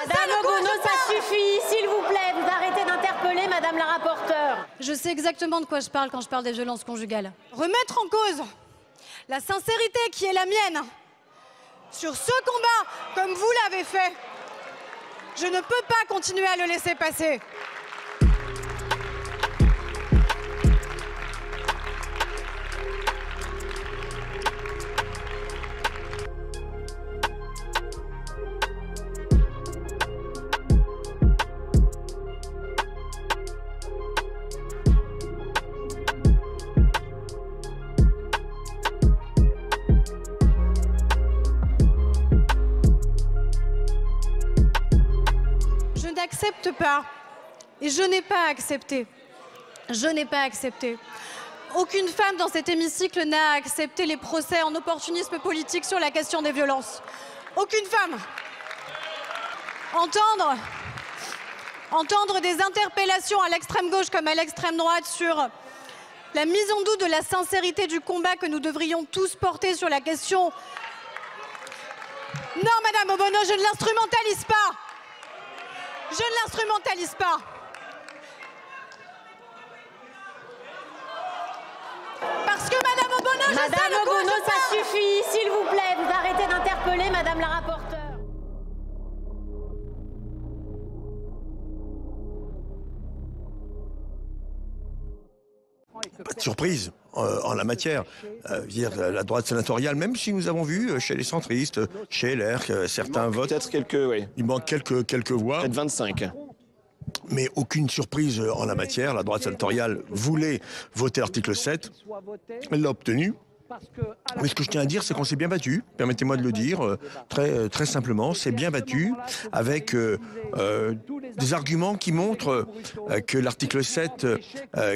Madame Obono, ça suffit, s'il vous plaît, vous arrêtez d'interpeller Madame la rapporteure. Je sais exactement de quoi je parle quand je parle des violences conjugales. Remettre en cause la sincérité qui est la mienne sur ce combat, comme vous l'avez fait, je ne peux pas continuer à le laisser passer. Je n'accepte pas, et je n'ai pas accepté. Je n'ai pas accepté. Aucune femme dans cet hémicycle n'a accepté les procès en opportunisme politique sur la question des violences. Aucune femme. Entendre des interpellations à l'extrême gauche comme à l'extrême droite sur la mise en doute de la sincérité du combat que nous devrions tous porter sur la question. Non, Madame Obono, je ne l'instrumentalise pas. Je ne l'instrumentalise pas. Parce que Madame Obono, je sais Madame de quoi Obono, je ça parle. suffit, s'il vous plaît, vous arrêtez d'interpeller Madame la rapporteure. Pas de surprise en la matière. La droite sénatoriale, même si nous avons vu chez les centristes, chez LR, certains votent. Peut-être quelques, oui. Il manque quelques voix. Peut-être 25. Mais aucune surprise en la matière. La droite sénatoriale voulait voter l'article 7. Elle l'a obtenu. Mais ce que je tiens à dire, c'est qu'on s'est bien battu. Permettez-moi de le dire très simplement. C'est bien battu avec des arguments qui montrent que l'article 7,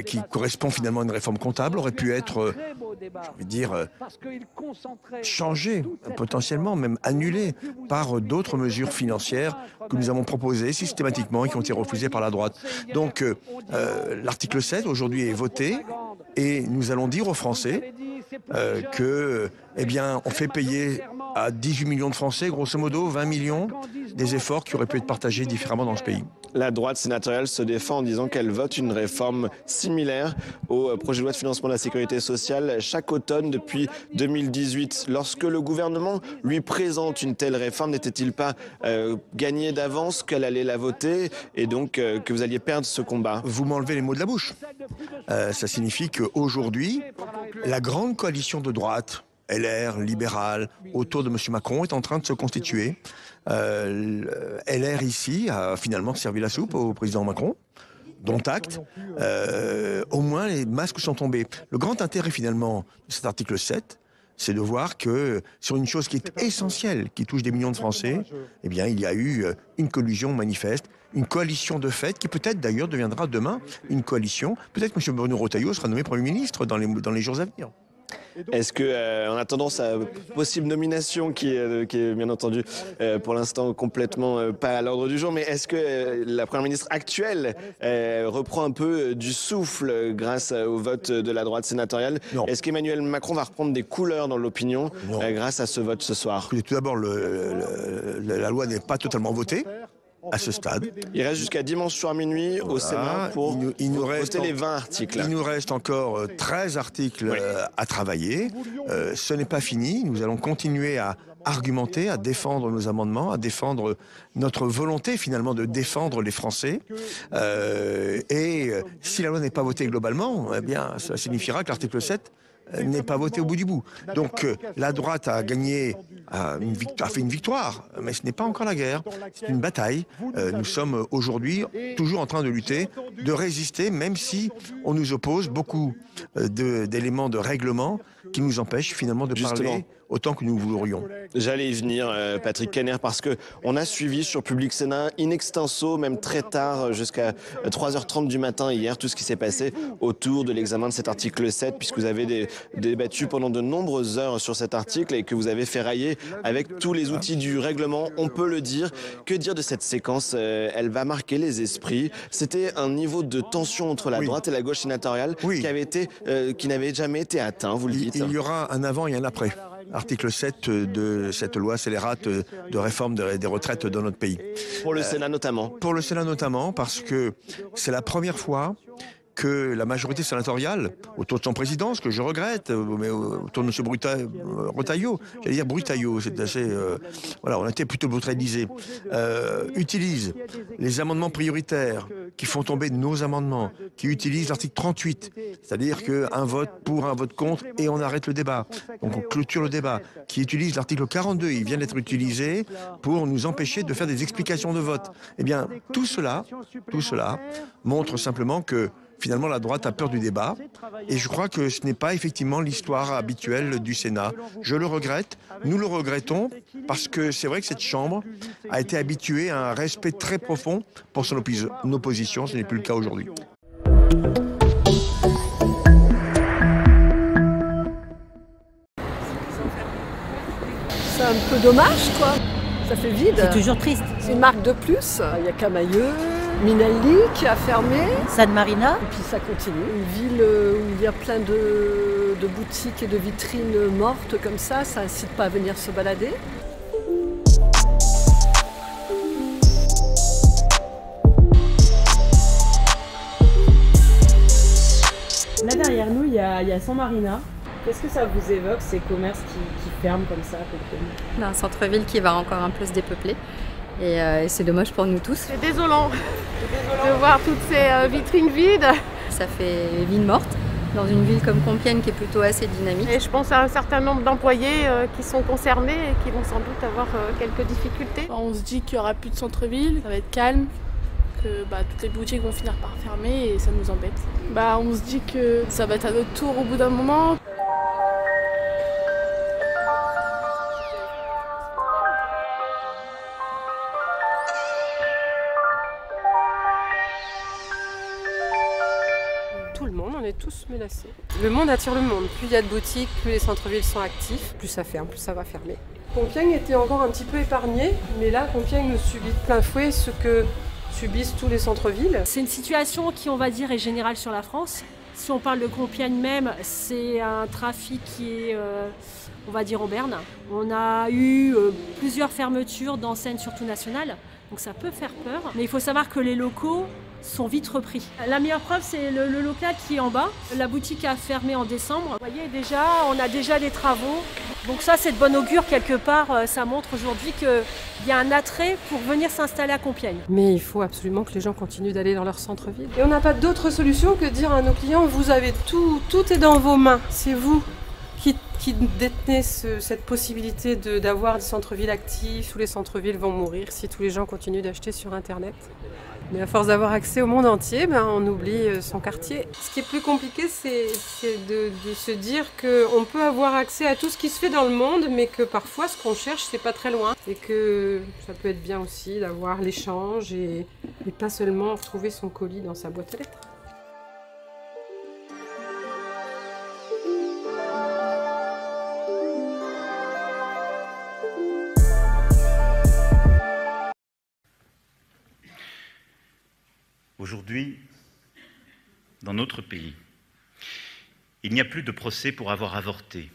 qui correspond finalement à une réforme comptable, aurait pu être, changé, potentiellement même annulé par d'autres mesures financières que nous avons proposées systématiquement et qui ont été refusées par la droite. Donc l'article 7 aujourd'hui est voté et nous allons dire aux Français on fait payer à 18 millions de Français, grosso modo 20 millions, des efforts qui auraient pu être partagés différemment dans ce pays. La droite sénatoriale se défend en disant qu'elle vote une réforme similaire au projet de loi de financement de la sécurité sociale chaque automne depuis 2018. Lorsque le gouvernement lui présente une telle réforme, n'était-il pas gagné d'avance qu'elle allait la voter et donc que vous alliez perdre ce combat? Vous m'enlevez les mots de la bouche. Ça signifie qu'aujourd'hui, la grande coalition de droite, LR, libéral, autour de M. Macron, est en train de se constituer. LR ici a finalement servi la soupe au président Macron, dont acte. Au moins, les masques sont tombés. Le grand intérêt finalement de cet article 7, c'est de voir que sur une chose qui est essentielle, qui touche des millions de Français, eh bien, il y a eu une collusion manifeste, une coalition de fait, qui peut-être d'ailleurs deviendra demain une coalition. Peut-être que M. Bruno Retailleau sera nommé Premier ministre dans les jours à venir. Est-ce que, en attendant sa possible nomination, qui est bien entendu pour l'instant complètement pas à l'ordre du jour, mais est-ce que la Première ministre actuelle reprend un peu du souffle grâce au vote de la droite sénatoriale? Est-ce qu'Emmanuel Macron va reprendre des couleurs dans l'opinion grâce à ce vote ce soir? Tout d'abord, la loi n'est pas totalement votée à ce stade. Il reste jusqu'à dimanche soir minuit au Sénat pour voter les 20 articles. Il nous reste encore 13 articles à travailler. Ce n'est pas fini. Nous allons continuer à argumenter, à défendre nos amendements, à défendre notre volonté finalement de défendre les Français. Et si la loi n'est pas votée globalement, eh bien, ça signifiera que l'article 7 n'est pas voté au bout du bout. Donc la droite a gagné, a fait une victoire, mais ce n'est pas encore la guerre. C'est une bataille. Nous sommes aujourd'hui toujours en train de lutter, de résister, même si on nous oppose beaucoup d'éléments de règlement qui nous empêchent finalement de parler autant que nous voudrions. J'allais y venir, Patrick Kenner, parce que on a suivi sur Public Sénat in extenso, même très tard, jusqu'à 3h30 du matin hier, tout ce qui s'est passé autour de l'examen de cet article 7, puisque vous avez débattu pendant de nombreuses heures sur cet article et que vous avez fait railler avec tous les outils du règlement, on peut le dire. Que dire de cette séquence? Elle va marquer les esprits. C'était un niveau de tension entre la droite et la gauche sénatoriale qui n'avait jamais été atteint, vous le dites. Il y aura un avant et un après. article 7 de cette loi scélérate de réforme des retraites dans notre pays. Pour le Sénat notamment. Pour le Sénat notamment, parce que c'est la première fois que la majorité sénatoriale, autour de son président, ce que je regrette, mais autour de M. Retailleau, j'allais dire Brutailleau, c'est assez... voilà, on a été plutôt brutalisés, utilise les amendements prioritaires qui font tomber nos amendements, qui utilisent l'article 38, c'est-à-dire qu'un vote pour, un vote contre, et on arrête le débat. Donc on clôture le débat, qui utilise l'article 42, il vient d'être utilisé pour nous empêcher de faire des explications de vote. Eh bien, tout cela montre simplement que finalement, la droite a peur du débat et je crois que ce n'est pas effectivement l'histoire habituelle du Sénat. Je le regrette, nous le regrettons parce que c'est vrai que cette Chambre a été habituée à un respect très profond pour son opposition. Ce n'est plus le cas aujourd'hui. C'est un peu dommage, quoi. Ça fait vide. C'est toujours triste. C'est une marque de plus. Il y a Camailleux, Minelli qui a fermé. San Marina. Et puis ça continue. Une ville où il y a plein de boutiques et de vitrines mortes comme ça incite pas à venir se balader. Là derrière nous, il y a San Marina. Qu'est-ce que ça vous évoque, ces commerces qui ferment comme ça? Un centre-ville qui va encore un peu se dépeupler. Et c'est dommage pour nous tous. C'est désolant de voir toutes ces vitrines vides. Ça fait ville morte dans une ville comme Compiègne qui est plutôt assez dynamique. Et je pense à un certain nombre d'employés qui sont concernés et qui vont sans doute avoir quelques difficultés. On se dit qu'il n'y aura plus de centre-ville, ça va être calme, que toutes les boutiques vont finir par fermer et ça nous embête. On se dit que ça va être à notre tour au bout d'un moment. Tout le monde, on est tous menacés. Le monde attire le monde. Plus il y a de boutiques, plus les centres-villes sont actifs, plus ça ferme, plus ça va fermer. Compiègne était encore un petit peu épargnée, mais là, Compiègne subit de plein fouet ce que subissent tous les centres-villes. C'est une situation qui, on va dire, est générale sur la France. Si on parle de Compiègne même, c'est un trafic qui est, on va dire, en berne. On a eu plusieurs fermetures d'enseignes, surtout nationales, donc ça peut faire peur. Mais il faut savoir que les locaux sont vite repris. La meilleure preuve, c'est le local qui est en bas. La boutique a fermé en décembre. Vous voyez, déjà, on a déjà des travaux. Donc ça, c'est de bon augure quelque part. Ça montre aujourd'hui qu'il y a un attrait pour venir s'installer à Compiègne. Mais il faut absolument que les gens continuent d'aller dans leur centre-ville. Et on n'a pas d'autre solution que de dire à nos clients, vous avez tout est dans vos mains. C'est vous qui détenez cette possibilité d'avoir des centres-villes actifs. Tous les centres-villes vont mourir si tous les gens continuent d'acheter sur Internet. Mais à force d'avoir accès au monde entier, on oublie son quartier. Ce qui est plus compliqué, c'est de se dire qu'on peut avoir accès à tout ce qui se fait dans le monde, mais que parfois ce qu'on cherche, c'est pas très loin. Et que ça peut être bien aussi d'avoir l'échange et pas seulement retrouver son colis dans sa boîte à lettres. Aujourd'hui, dans notre pays, il n'y a plus de procès pour avoir avorté,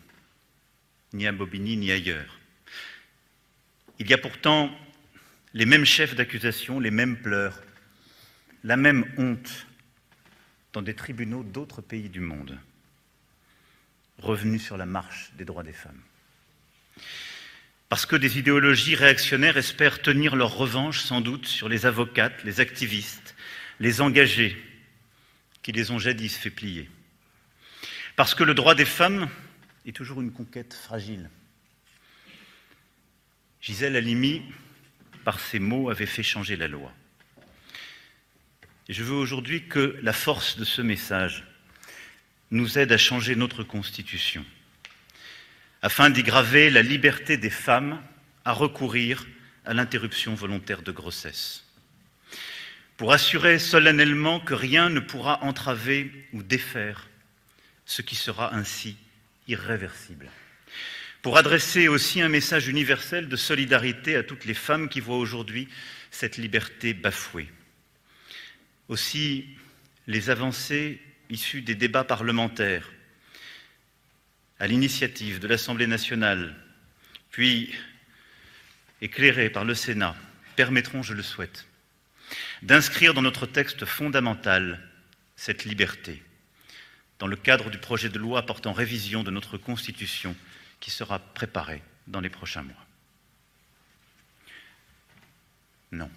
ni à Bobigny, ni ailleurs. Il y a pourtant les mêmes chefs d'accusation, les mêmes pleurs, la même honte dans des tribunaux d'autres pays du monde, revenus sur la marche des droits des femmes. Parce que des idéologies réactionnaires espèrent tenir leur revanche, sans doute, sur les avocates, les activistes, les engagés qui les ont jadis fait plier. Parce que le droit des femmes est toujours une conquête fragile. Gisèle Halimi, par ses mots, avait fait changer la loi. Et je veux aujourd'hui que la force de ce message nous aide à changer notre Constitution, afin d'y graver la liberté des femmes à recourir à l'interruption volontaire de grossesse, pour assurer solennellement que rien ne pourra entraver ou défaire ce qui sera ainsi irréversible, pour adresser aussi un message universel de solidarité à toutes les femmes qui voient aujourd'hui cette liberté bafouée. Aussi, les avancées issues des débats parlementaires, à l'initiative de l'Assemblée nationale, puis éclairés par le Sénat, permettront, je le souhaite, d'inscrire dans notre texte fondamental cette liberté, dans le cadre du projet de loi portant révision de notre Constitution qui sera préparé dans les prochains mois. Non.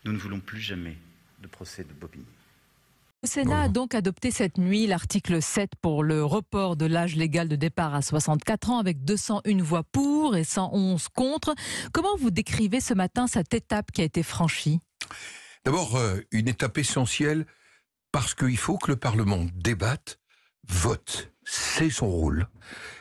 Nous ne voulons plus jamais de procès de Bobigny. Le Sénat a donc adopté cette nuit l'article 7 pour le report de l'âge légal de départ à 64 ans avec 201 voix pour et 111 contre. Comment vous décrivez ce matin cette étape qui a été franchie? D'abord, une étape essentielle parce qu'il faut que le Parlement débatte, vote. C'est son rôle.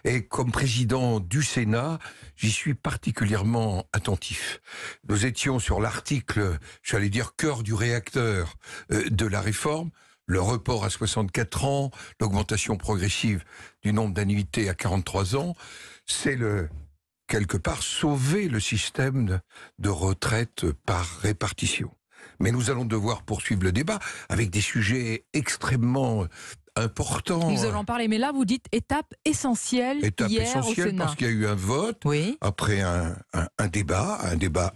Et comme président du Sénat, j'y suis particulièrement attentif. Nous étions sur l'article, j'allais dire, cœur du réacteur de la réforme, le report à 64 ans, l'augmentation progressive du nombre d'annuités à 43 ans. C'est quelque part, sauver le système de retraite par répartition. Mais nous allons devoir poursuivre le débat avec des sujets extrêmement important. Nous allons en parler, mais là vous dites étape essentielle hier au Sénat. Parce qu'il y a eu un vote, après un débat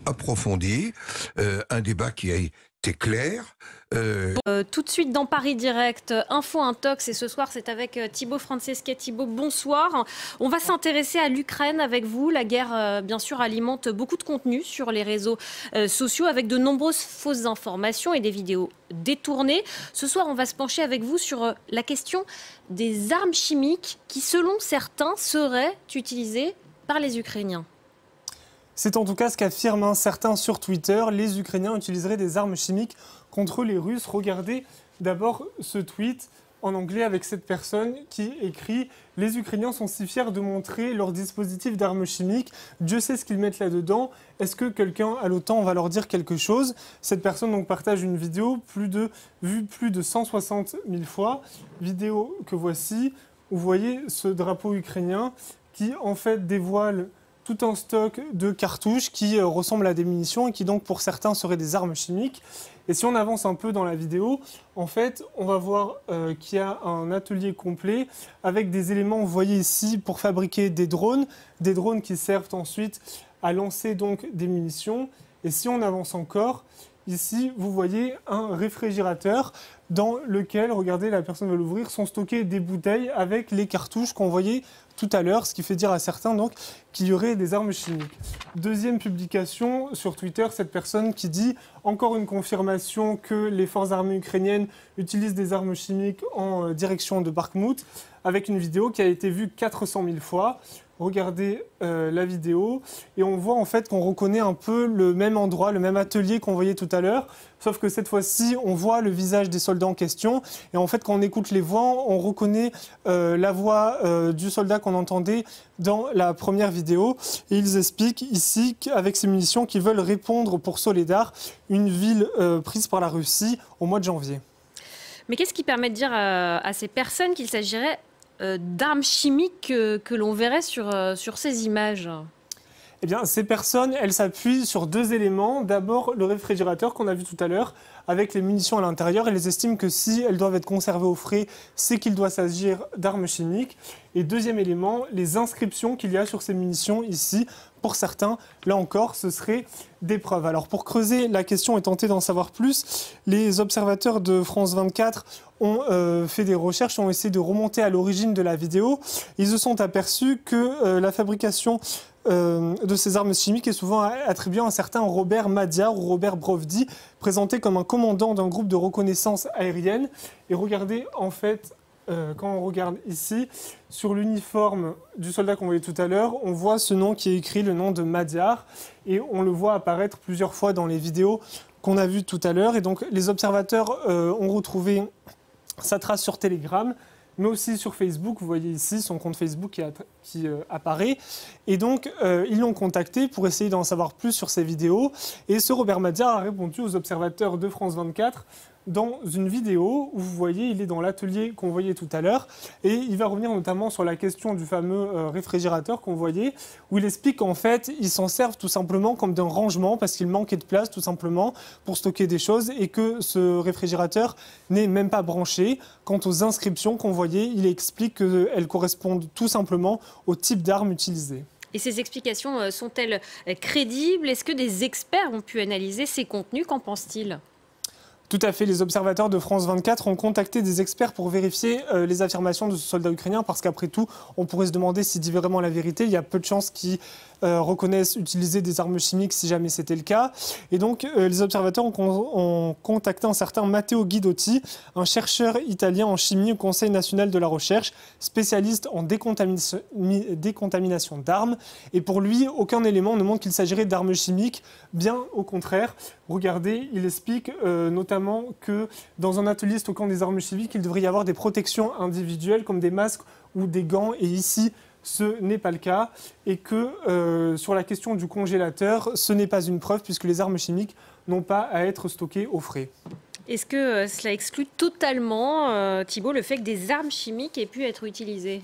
approfondi, un débat qui a été clair. Tout de suite dans Paris Direct, Info Intox, et ce soir c'est avec Thibaut Francesquet. Thibaut, bonsoir. On va s'intéresser à l'Ukraine avec vous. La guerre, bien sûr, alimente beaucoup de contenu sur les réseaux sociaux avec de nombreuses fausses informations et des vidéos détournées. Ce soir, on va se pencher avec vous sur la question des armes chimiques qui, selon certains, seraient utilisées par les Ukrainiens. C'est en tout cas ce qu'affirment certains sur Twitter. Les Ukrainiens utiliseraient des armes chimiques contre les Russes. Regardez d'abord ce tweet en anglais avec cette personne qui écrit « Les Ukrainiens sont si fiers de montrer leur dispositif d'armes chimiques. Dieu sait ce qu'ils mettent là-dedans. Est-ce que quelqu'un à l'OTAN va leur dire quelque chose ?» Cette personne donc partage une vidéo vue plus de 160 000 fois. Vidéo que voici. Vous voyez ce drapeau ukrainien qui en fait dévoile tout un stock de cartouches qui ressemblent à des munitions et qui donc pour certains seraient des armes chimiques. Et si on avance un peu dans la vidéo, en fait, on va voir qu'il y a un atelier complet avec des éléments, vous voyez ici, pour fabriquer des drones qui servent ensuite à lancer donc des munitions. Et si on avance encore, ici, vous voyez un réfrigérateur dans lequel, regardez, la personne va l'ouvrir, sont stockées des bouteilles avec les cartouches qu'on voyait tout à l'heure, ce qui fait dire à certains donc qu'il y aurait des armes chimiques. Deuxième publication sur Twitter, cette personne qui dit encore une confirmation que les forces armées ukrainiennes utilisent des armes chimiques en direction de Bakhmout, avec une vidéo qui a été vue 400 000 fois. Regardez la vidéo et on voit en fait qu'on reconnaît un peu le même endroit, le même atelier qu'on voyait tout à l'heure, sauf que cette fois-ci on voit le visage des soldats en question et en fait quand on écoute les voix, on reconnaît la voix du soldat qu'on entendait dans la première vidéo et ils expliquent ici qu'avec ces munitions qu'ils veulent répondre pour Soledar, une ville prise par la Russie au mois de janvier. Mais qu'est-ce qui permet de dire à ces personnes qu'il s'agirait d'armes chimiques que l'on verrait sur ces images? Eh bien, ces personnes, elles s'appuient sur deux éléments. D'abord, le réfrigérateur qu'on a vu tout à l'heure, avec les munitions à l'intérieur. Elles estiment que si elles doivent être conservées au frais, c'est qu'il doit s'agir d'armes chimiques. Et deuxième élément, les inscriptions qu'il y a sur ces munitions ici. Pour certains, là encore, ce serait des preuves. Alors, pour creuser la question et tenter d'en savoir plus, les observateurs de France 24 ont fait des recherches, ont essayé de remonter à l'origine de la vidéo. Ils se sont aperçus que la fabrication de ces armes chimiques est souvent attribuée à un certain Robert Madiar ou Robert Brovdi, présenté comme un commandant d'un groupe de reconnaissance aérienne. Et regardez, en fait, quand on regarde ici, sur l'uniforme du soldat qu'on voyait tout à l'heure, on voit ce nom qui est écrit, le nom de Madiar, et on le voit apparaître plusieurs fois dans les vidéos qu'on a vues tout à l'heure. Et donc les observateurs ont retrouvé sa trace sur Telegram, mais aussi sur Facebook. Vous voyez ici son compte Facebook qui apparaît. Et donc, ils l'ont contacté pour essayer d'en savoir plus sur ces vidéos. Et ce Robert Madiar a répondu aux observateurs de France 24 dans une vidéo où vous voyez, il est dans l'atelier qu'on voyait tout à l'heure et il va revenir notamment sur la question du fameux réfrigérateur qu'on voyait, où il explique qu'en fait, ils s'en servent tout simplement comme d'un rangement parce qu'il manquait de place tout simplement pour stocker des choses et que ce réfrigérateur n'est même pas branché. Quant aux inscriptions qu'on voyait, il explique qu'elles correspondent tout simplement au type d'arme utilisée. Et ces explications sont-elles crédibles? Est-ce que des experts ont pu analyser ces contenus? Qu'en pensent-ils? Tout à fait, les observateurs de France 24 ont contacté des experts pour vérifier les affirmations de ce soldat ukrainien parce qu'après tout, on pourrait se demander s'il dit vraiment la vérité. Il y a peu de chances qu'ils reconnaissent utiliser des armes chimiques si jamais c'était le cas. Et donc, les observateurs ont contacté un certain Matteo Guidotti, un chercheur italien en chimie au Conseil national de la recherche, spécialiste en décontamination d'armes. Et pour lui, aucun élément ne montre qu'il s'agirait d'armes chimiques, bien au contraire. Regardez, il explique notamment que dans un atelier stockant des armes chimiques, il devrait y avoir des protections individuelles comme des masques ou des gants. Et ici, ce n'est pas le cas. Et que sur la question du congélateur, ce n'est pas une preuve puisque les armes chimiques n'ont pas à être stockées au frais. Est-ce que cela exclut totalement, Thibault, le fait que des armes chimiques aient pu être utilisées ?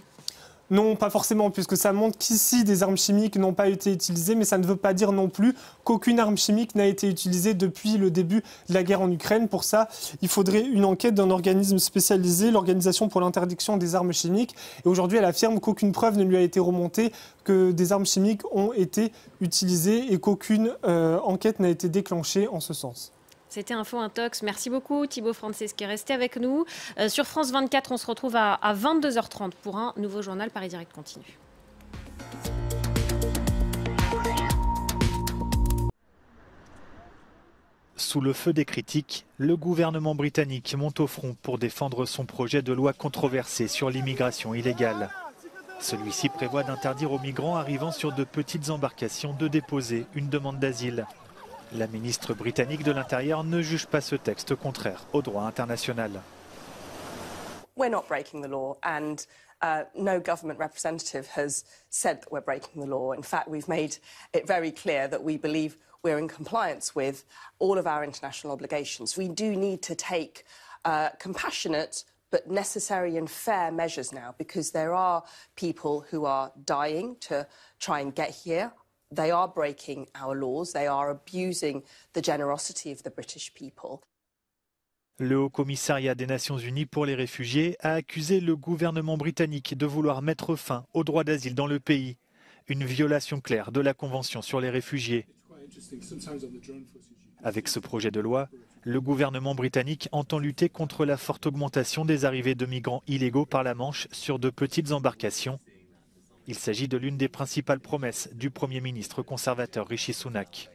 Non, pas forcément, puisque ça montre qu'ici, des armes chimiques n'ont pas été utilisées, mais ça ne veut pas dire non plus qu'aucune arme chimique n'a été utilisée depuis le début de la guerre en Ukraine. Pour ça, il faudrait une enquête d'un organisme spécialisé, l'Organisation pour l'interdiction des armes chimiques. Et aujourd'hui, elle affirme qu'aucune preuve ne lui a été remontée, que des armes chimiques ont été utilisées et qu'aucune enquête n'a été déclenchée en ce sens. C'était Info Intox. Merci beaucoup Thibault Franceschi. Restez avec nous. Sur France 24, on se retrouve à 22h30 pour un nouveau journal Paris Direct continue. Sous le feu des critiques, le gouvernement britannique monte au front pour défendre son projet de loi controversé sur l'immigration illégale. Celui-ci prévoit d'interdire aux migrants arrivant sur de petites embarcations de déposer une demande d'asile. La ministre britannique de l'Intérieur ne juge pas ce texte contraire au droit international. We're not breaking the law and no government representative has said that we're breaking the law. In fact, we've made it very clear that we believe we're in compliance with all of our international obligations. We do need to take compassionate but necessary and fair measures now because there are people who are dying to try and get here. They are breaking our laws. They are abusing the generosity of the British people. Le Haut Commissariat des Nations Unies pour les réfugiés a accusé le gouvernement britannique de vouloir mettre fin au droit d'asile dans le pays. Une violation claire de la Convention sur les réfugiés. Avec ce projet de loi, le gouvernement britannique entend lutter contre la forte augmentation des arrivées de migrants illégaux par la Manche sur de petites embarcations. Il s'agit de l'une des principales promesses du Premier ministre conservateur Rishi Sunak.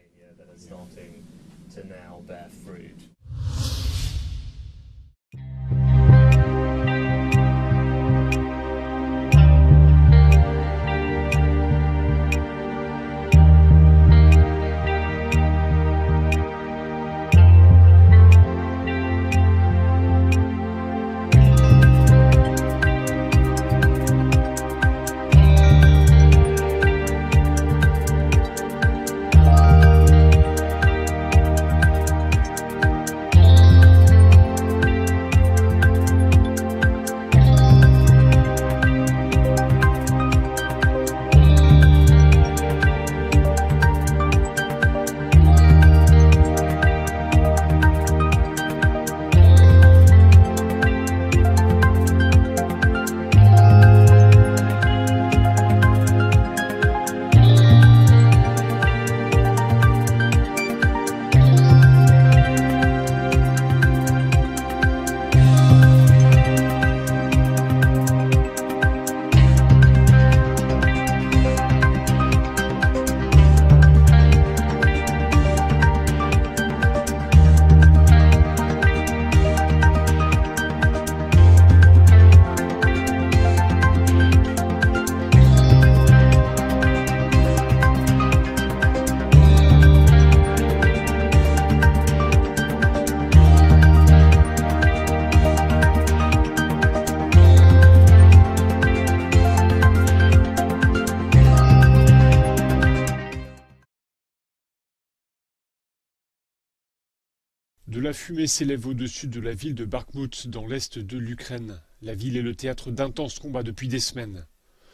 De la fumée s'élève au-dessus de la ville de Bakhmout, dans l'est de l'Ukraine. La ville est le théâtre d'intenses combats depuis des semaines.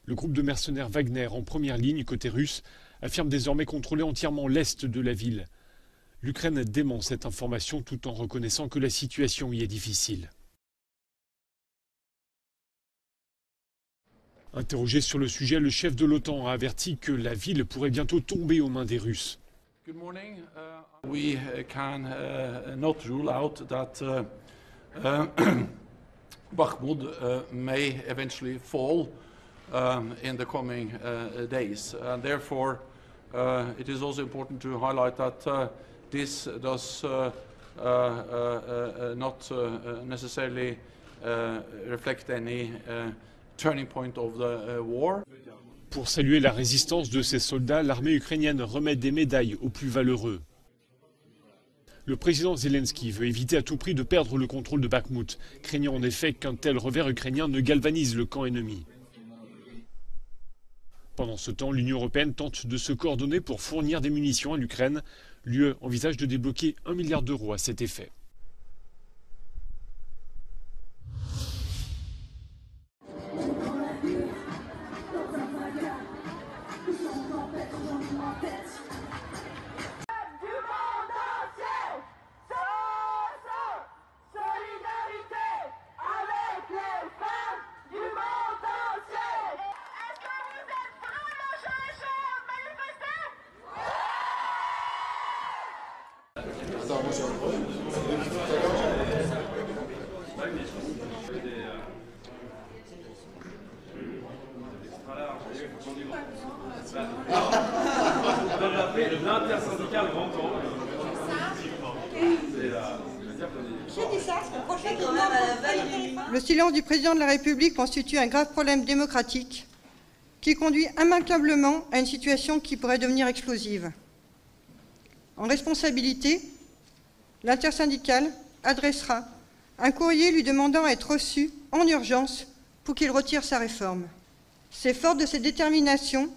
Le groupe de mercenaires Wagner, en première ligne côté russe, affirme désormais contrôler entièrement l'est de la ville. L'Ukraine dément cette information tout en reconnaissant que la situation y est difficile. Interrogé sur le sujet, le chef de l'OTAN a averti que la ville pourrait bientôt tomber aux mains des Russes. Good morning. We can not rule out that Bakhmut may eventually fall in the coming days. And therefore, it is also important to highlight that this does not necessarily reflect any turning point of the war. Pour saluer la résistance de ces soldats, l'armée ukrainienne remet des médailles aux plus valeureux. Le président Zelensky veut éviter à tout prix de perdre le contrôle de Bakhmout, craignant en effet qu'un tel revers ukrainien ne galvanise le camp ennemi. Pendant ce temps, l'Union européenne tente de se coordonner pour fournir des munitions à l'Ukraine. L'UE envisage de débloquer 1 milliard d'euros à cet effet. Le silence du président de la République constitue un grave problème démocratique qui conduit immanquablement à une situation qui pourrait devenir explosive. En responsabilité, l'intersyndicale adressera un courrier lui demandant à être reçu en urgence pour qu'il retire sa réforme. C'est fort de cette détermination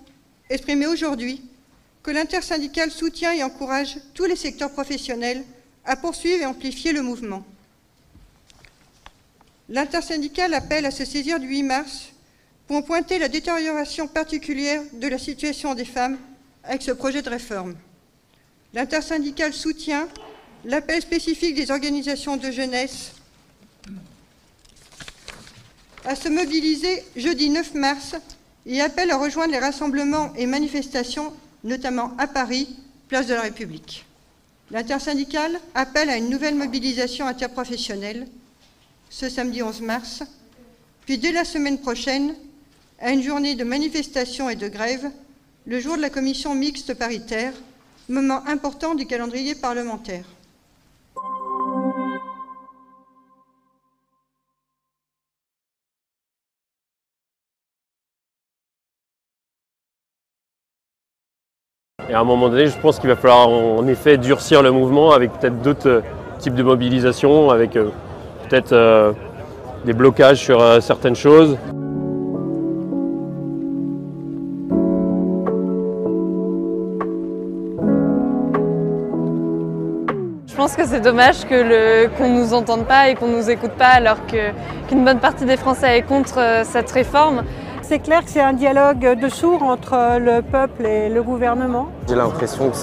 exprimée aujourd'hui que l'intersyndicale soutient et encourage tous les secteurs professionnels à poursuivre et amplifier le mouvement. L'intersyndicale appelle à se saisir du 8 mars pour pointer la détérioration particulière de la situation des femmes avec ce projet de réforme. L'intersyndicale soutient l'appel spécifique des organisations de jeunesse à se mobiliser jeudi 9 mars et appelle à rejoindre les rassemblements et manifestations, notamment à Paris, place de la République. L'intersyndicale appelle à une nouvelle mobilisation interprofessionnelle ce samedi 11 mars, puis dès la semaine prochaine, à une journée de manifestation et de grève, le jour de la commission mixte paritaire, moment important du calendrier parlementaire. Et à un moment donné, je pense qu'il va falloir en effet durcir le mouvement avec peut-être d'autres types de mobilisation, avec peut-être des blocages sur certaines choses. Je pense que c'est dommage qu'on ne nous entende pas et qu'on ne nous écoute pas alors qu'une bonne partie des Français est contre cette réforme. C'est clair que c'est un dialogue de sourds entre le peuple et le gouvernement. J'ai l'impression que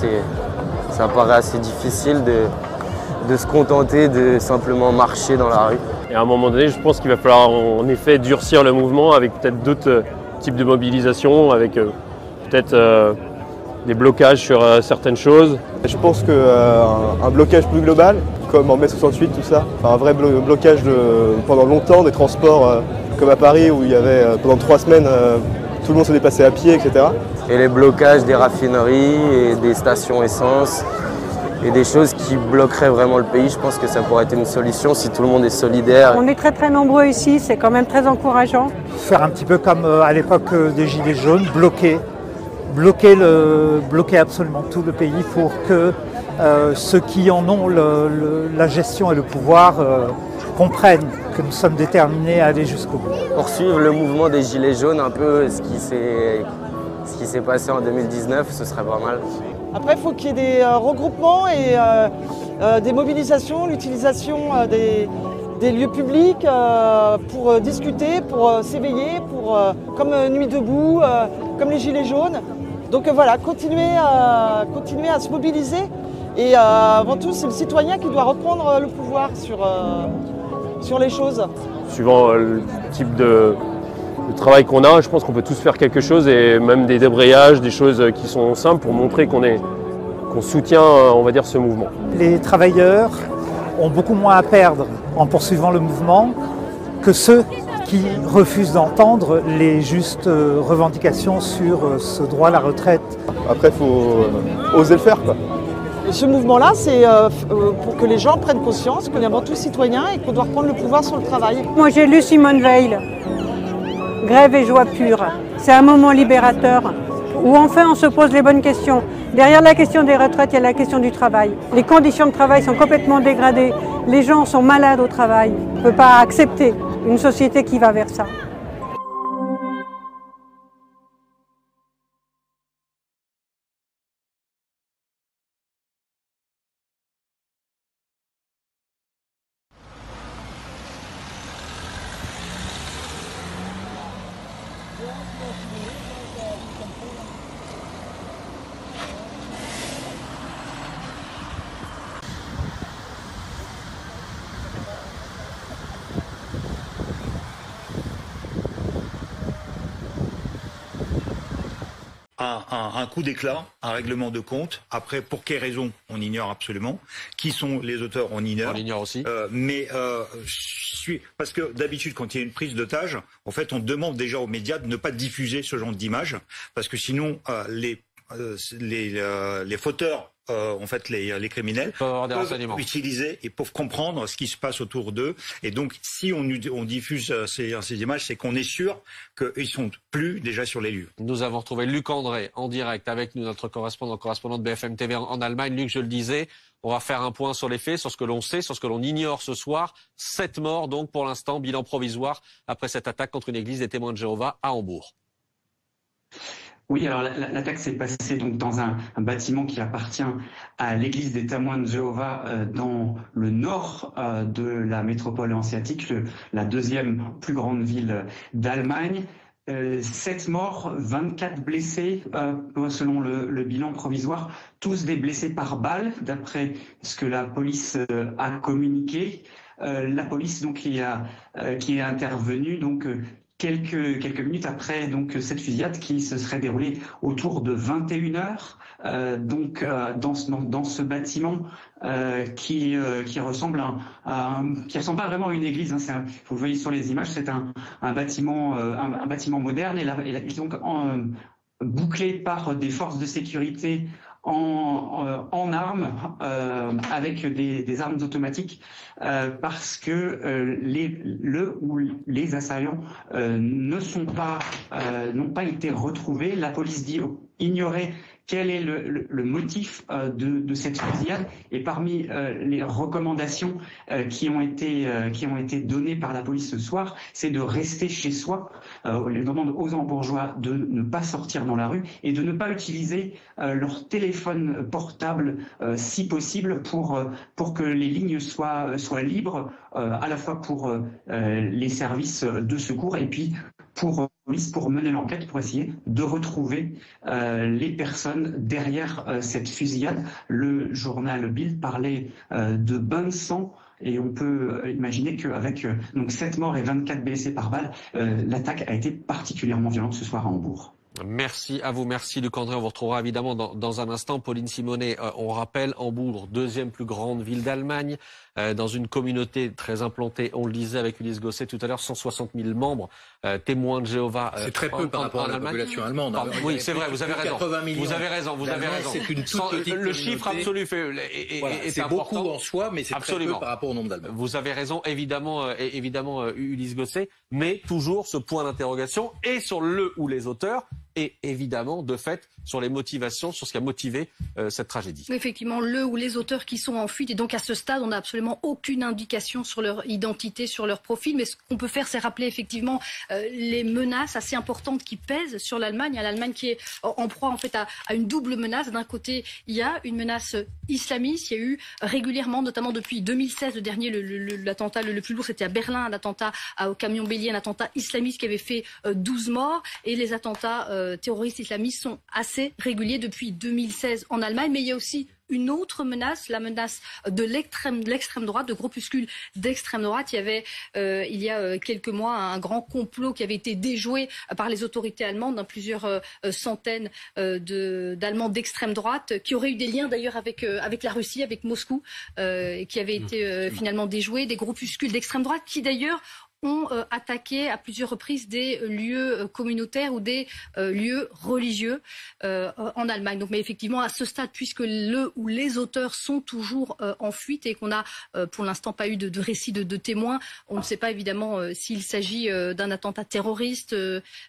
ça paraît assez difficile de se contenter de simplement marcher dans la rue. Et à un moment donné, je pense qu'il va falloir en effet durcir le mouvement avec peut-être d'autres types de mobilisation, avec peut-être des blocages sur certaines choses. Je pense qu'un blocage plus global, comme en mai 68, tout ça, enfin un vrai blocage pendant longtemps des transports, comme à Paris où il y avait pendant 3 semaines, tout le monde se déplaçait à pied, etc. Et les blocages des raffineries et des stations essence et des choses qui bloqueraient vraiment le pays, je pense que ça pourrait être une solution si tout le monde est solidaire. On est très très nombreux ici, c'est quand même très encourageant. Faire un petit peu comme à l'époque des Gilets jaunes, bloquer absolument tout le pays pour que ceux qui en ont la gestion et le pouvoir comprennent que nous sommes déterminés à aller jusqu'au bout. Poursuivre le mouvement des Gilets jaunes, un peu ce qui s'est passé en 2019, ce serait pas mal. Après, il faut qu'il y ait des regroupements et des mobilisations, l'utilisation des lieux publics pour discuter, pour s'éveiller, comme Nuit debout, comme les Gilets jaunes. Donc voilà, continuer à se mobiliser. Et avant tout, c'est le citoyen qui doit reprendre le pouvoir sur les choses. Suivant le type de travail qu'on a, je pense qu'on peut tous faire quelque chose et même des débrayages, des choses qui sont simples pour montrer qu'on soutient, on va dire, ce mouvement. Les travailleurs ont beaucoup moins à perdre en poursuivant le mouvement que ceux qui refusent d'entendre les justes revendications sur ce droit à la retraite. Après, il faut oser le faire, quoi. Et ce mouvement-là, c'est pour que les gens prennent conscience qu'on est avant tout citoyens et qu'on doit reprendre le pouvoir sur le travail. Moi, j'ai lu Simone Veil, Grève et joie pure. C'est un moment libérateur où enfin on se pose les bonnes questions. Derrière la question des retraites, il y a la question du travail. Les conditions de travail sont complètement dégradées. Les gens sont malades au travail. On ne peut pas accepter une société qui va vers ça. Un coup d'éclat, un règlement de compte. Après, pour quelles raisons, on ignore absolument. Qui sont les auteurs, on ignore. On ignore aussi. Parce que d'habitude, quand il y a une prise d'otage, en fait, on demande déjà aux médias de ne pas diffuser ce genre d'images, parce que sinon, les fauteurs, en fait, les criminels peuvent utiliser et peuvent comprendre ce qui se passe autour d'eux. Et donc, si on diffuse ces images, c'est qu'on est sûr qu'ils sont plus déjà sur les lieux. Nous avons retrouvé Luc André en direct avec nous, notre correspondant de BFM TV en Allemagne. Luc, je le disais, on va faire un point sur les faits, sur ce que l'on sait, sur ce que l'on ignore ce soir. 7 morts, donc, pour l'instant, bilan provisoire après cette attaque contre une église des témoins de Jéhovah à Hambourg. Oui, alors l'attaque s'est passée donc dans un bâtiment qui appartient à l'église des témoins de Jéhovah dans le nord de la métropole hanséatique, la deuxième plus grande ville d'Allemagne. 7 morts, 24 blessés selon le bilan provisoire, tous des blessés par balle, d'après ce que la police a communiqué. La police donc qui est intervenue donc quelques minutes après donc cette fusillade qui se serait déroulée autour de 21h dans ce bâtiment qui ressemble qui ressemble pas vraiment à une église, hein, vous le voyez sur les images, c'est un bâtiment moderne et donc bouclé par des forces de sécurité en armes, avec des armes automatiques, parce que les assaillants n'ont pas été retrouvés. La police dit ignorer quel est le motif de cette fusillade, et parmi les recommandations qui ont été données par la police ce soir, c'est de rester chez soi. On demande aux Hambourgeois de ne pas sortir dans la rue et de ne pas utiliser leur téléphone portable si possible pour que les lignes soient libres, à la fois pour les services de secours et puis pour mener l'enquête, pour essayer de retrouver les personnes derrière cette fusillade. Le journal Bild parlait de bain de sang, et on peut imaginer qu'avec 7 morts et 24 blessés par balle, l'attaque a été particulièrement violente ce soir à Hambourg. Merci à vous, merci Luc André. On vous retrouvera évidemment dans un instant. Pauline Simonet, on rappelle, Hambourg, deuxième plus grande ville d'Allemagne, dans une communauté très implantée, on le disait avec Ulysse Gosset tout à l'heure, 160 000 membres, témoins de Jéhovah. C'est très peu par rapport à la population allemande. Oui, c'est vrai, vous avez raison. 80 millions. Vous avez raison. C'est une toute petite le chiffre absolu est c'est important. beaucoup en soi, mais c'est très peu par rapport au nombre d'Allemands. Vous avez raison, évidemment, Ulysse Gosset, mais toujours ce point d'interrogation et sur le ou les auteurs et évidemment, de fait, sur les motivations, sur ce qui a motivé cette tragédie. Effectivement, le ou les auteurs qui sont en fuite, et donc à ce stade, on n'a absolument aucune indication sur leur identité, sur leur profil, mais ce qu'on peut faire, c'est rappeler effectivement les menaces assez importantes qui pèsent sur l'Allemagne. L'Allemagne qui est en proie en fait à une double menace. D'un côté, il y a une menace islamiste. Il y a eu régulièrement, notamment depuis 2016, le dernier, l'attentat le plus lourd, c'était à Berlin, un attentat au camion bélier, un attentat islamiste qui avait fait 12 morts. Et les attentats terroristes islamistes sont assez réguliers depuis 2016 en Allemagne. Mais il y a aussi une autre menace, la menace de l'extrême droite, de groupuscules d'extrême droite. Il y avait, il y a quelques mois, un grand complot qui avait été déjoué par les autorités allemandes, plusieurs centaines d'Allemands d'extrême droite, qui auraient eu des liens d'ailleurs avec la Russie, avec Moscou, qui avaient été finalement déjoués, des groupuscules d'extrême droite qui d'ailleurs ont attaqué à plusieurs reprises des lieux communautaires ou des lieux religieux en Allemagne. Donc, mais effectivement, à ce stade, puisque le ou les auteurs sont toujours en fuite et qu'on n'a pour l'instant pas eu de récit de témoins, on ne sait pas évidemment s'il s'agit d'un attentat terroriste